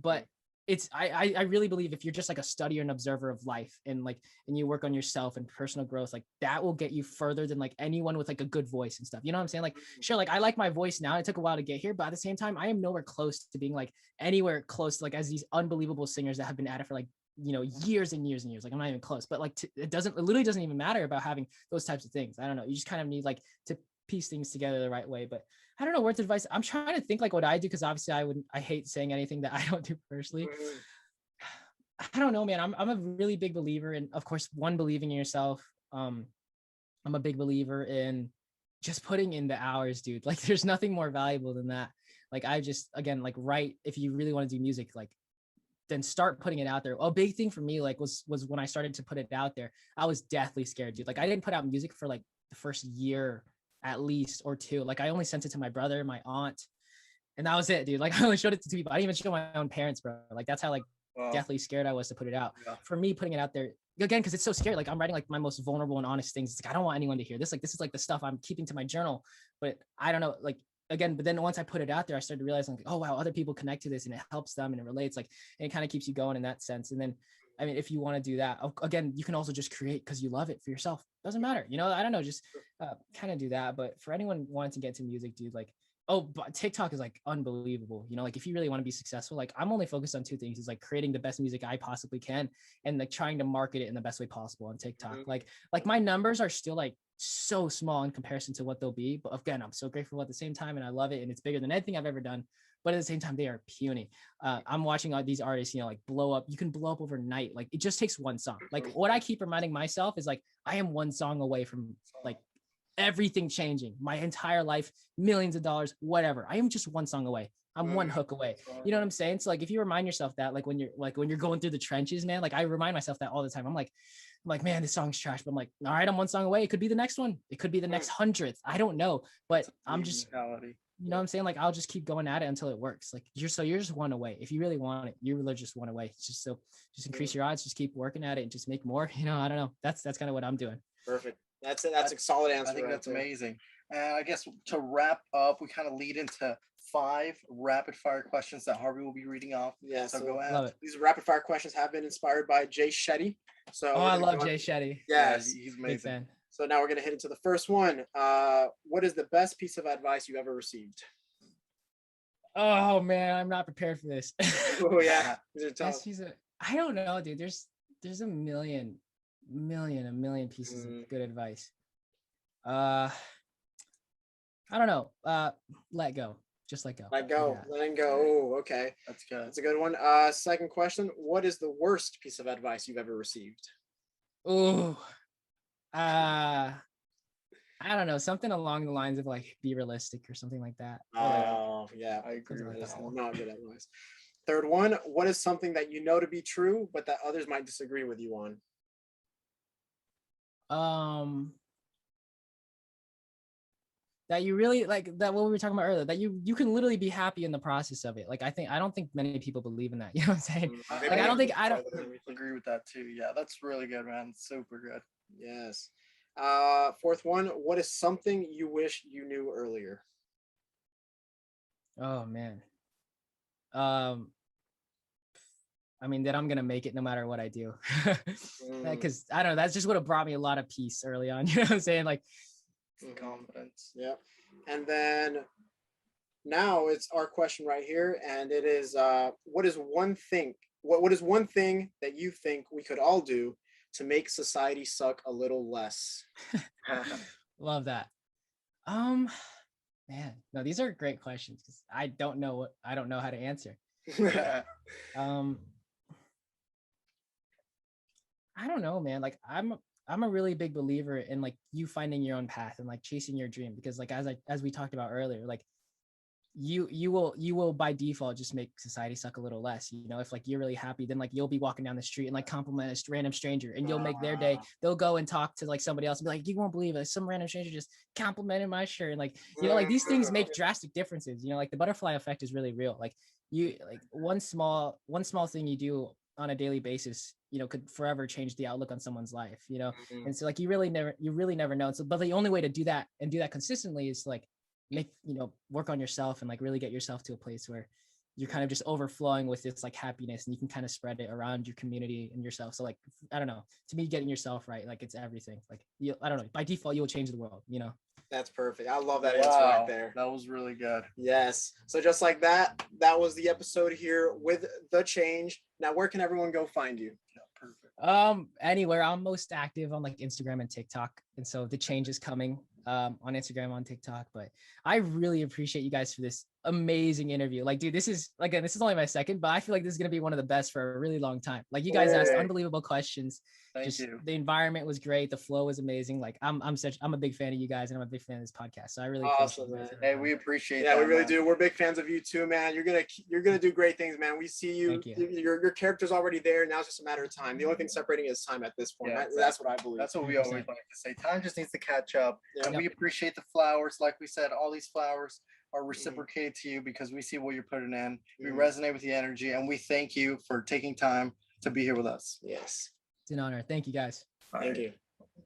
but it's I really believe if you're just like a studier and observer of life and you work on yourself and personal growth, like that will get you further than like anyone with like a good voice and stuff. You know what I'm saying? Like, sure, like I like my voice now. It took a while to get here, but at the same time, I am nowhere close to being like anywhere close to like as these unbelievable singers that have been at it for like years and years and years. Like I'm not even close, but like it literally doesn't even matter about having those types of things. I don't know. You just kind of need like to piece things together the right way. But I don't know, words of advice. I'm trying to think like what I do, because obviously I hate saying anything that I don't do personally. I don't know, man. I'm a really big believer in, of course, believing in yourself. I'm a big believer in just putting in the hours, dude. Like there's nothing more valuable than that. Like I just, again, like if you really want to do music, like then start putting it out there. A big thing for me, like was when I started to put it out there, I was deathly scared, dude. Like I didn't put out music for like the first year at least or two. Like I only sent it to my brother, my aunt, and that was it, dude. Like I only showed it to two people. I didn't even show my own parents, bro. Like that's how like deathly scared I was to put it out. For me, putting it out there again, because it's so scary. Like I'm writing like my most vulnerable and honest things. It's like I don't want anyone to hear this. Like this is like the stuff I'm keeping to my journal, but I don't know. Like again, but then once I put it out there, I started to realize like, oh wow, other people connect to this and it helps them and it relates. Like and it kind of keeps you going in that sense. And then I mean, if you want to do that, again, you can also just create because you love it for yourself. Doesn't matter. I don't know, just kind of do that. But for anyone wanting to get to music, dude, like, but TikTok is like unbelievable. Like if you really want to be successful, like I'm only focused on two things. Is like creating the best music I possibly can and like trying to market it in the best way possible on TikTok. Like my numbers are still like so small in comparison to what they'll be. But again, I'm so grateful at the same time and I love it. And it's bigger than anything I've ever done. But at the same time, they are puny. I'm watching all these artists, like blow up. You can blow up overnight. Like it just takes one song. Like what I keep reminding myself is like, I am one song away from like everything changing. My entire life, millions of dollars, whatever. I am just one song away. I'm one hook away. You know what I'm saying? So like, if you remind yourself that, like when you're going through the trenches, man, like I remind myself that all the time. I'm like, man, this song's trash. But I'm like, all right, I'm one song away. It could be the next one. It could be the next 100th. I don't know. But I'm just, you know what I'm saying? Like, I'll just keep going at it until it works. Like you're just one away. If you really want it, you're really just one away. It's just increase your odds, just keep working at it and just make more, I don't know. That's kind of what I'm doing. Perfect. That's it. That's a solid answer. I think that's amazing. And I guess to wrap up, we kind of lead into 5 rapid fire questions that Harvey will be reading off. Yeah. So go ahead. These rapid fire questions have been inspired by Jay Shetty. So I love Jay Shetty. Yes. He's amazing. So now we're going to hit into the first one. What is the best piece of advice you ever received? Oh man, I'm not prepared for this. Oh yeah. These are tough. I don't know, dude. There's a million pieces of good advice. I don't know. Let go. Just let go. Let go. Yeah. Letting go. Oh, okay. That's good. That's a good one. Second question. What is the worst piece of advice you've ever received? Oh, I I don't know, something along the lines of like be realistic or something like that. Oh, yeah. I agree Something with like that that. one. Not good advice. Third one, what is something that you know to be true, but that others might disagree with you on? That you really like that what we were talking about earlier, that you can literally be happy in the process of it. Like I don't think many people believe in that. You know what I'm saying? Maybe Like I don't think it's I don't better than everything. Agree with that too. Yeah, that's really good, man. Super good. Yes. Fourth one, what is something you wish you knew earlier? Oh man. Um I mean that I'm gonna make it no matter what I do. Because I don't know, that's just would have brought me a lot of peace early on. You know what I'm saying? Like Confidence. Yep. And then now it's our question right here, and it is what is one thing that you think we could all do to make society suck a little less? love that. Man, no, these are great questions because I don't know how to answer. Um I don't know, man. Like I'm a really big believer in like you finding your own path and like chasing your dream because like as we talked about earlier, like you will by default just make society suck a little less. You know, if like you're really happy, then like you'll be walking down the street and like compliment a random stranger and you'll make their day. They'll go and talk to like somebody else and be like, you won't believe it, some random stranger just complimented my shirt. And like, you know, like these things make drastic differences. You know, like the butterfly effect is really real. Like you like one small thing you do on a daily basis, you know, could forever change the outlook on someone's life, you know. And so like you really never know. And so but the only way to do that and do that consistently is to, like make, you know, work on yourself and like really get yourself to a place where you're kind of just overflowing with this like happiness and you can kind of spread it around your community and yourself. So like I don't know, to me getting yourself right, like it's everything. Like you, I don't know, by default you will change the world, you know. That's perfect. I love that answer right there. That was really good. Yes. So just like that, that was the episode here with The Change. Now, where can everyone go find you? Yeah, perfect. Anywhere. I'm most active on like Instagram and TikTok, and so the change is coming on Instagram, on TikTok. But I really appreciate you guys for this amazing interview. Like, dude, this is only my second, but I feel like this is gonna be one of the best for a really long time. Like, you guys asked unbelievable questions. Thank you. The environment was great. The flow was amazing. Like, I'm a big fan of you guys, and I'm a big fan of this podcast. So I really Awesome, appreciate man. you guys. Hey, we appreciate Yeah, that, we really man. do. We're big fans of you too, man. You're gonna do great things, man. We see you. Thank you. Your character's already there. Now it's just a matter of time. The only thing separating is time at this point. Yeah, That's what I believe. That's what we always 100%. like to say. Time just needs to catch up. Yeah. And we appreciate the flowers. Like we said, all these flowers are reciprocated to you because we see what you're putting in. We resonate with the energy, and we thank you for taking time to be here with us. Yes. It's an honor. Thank you guys. Thank you.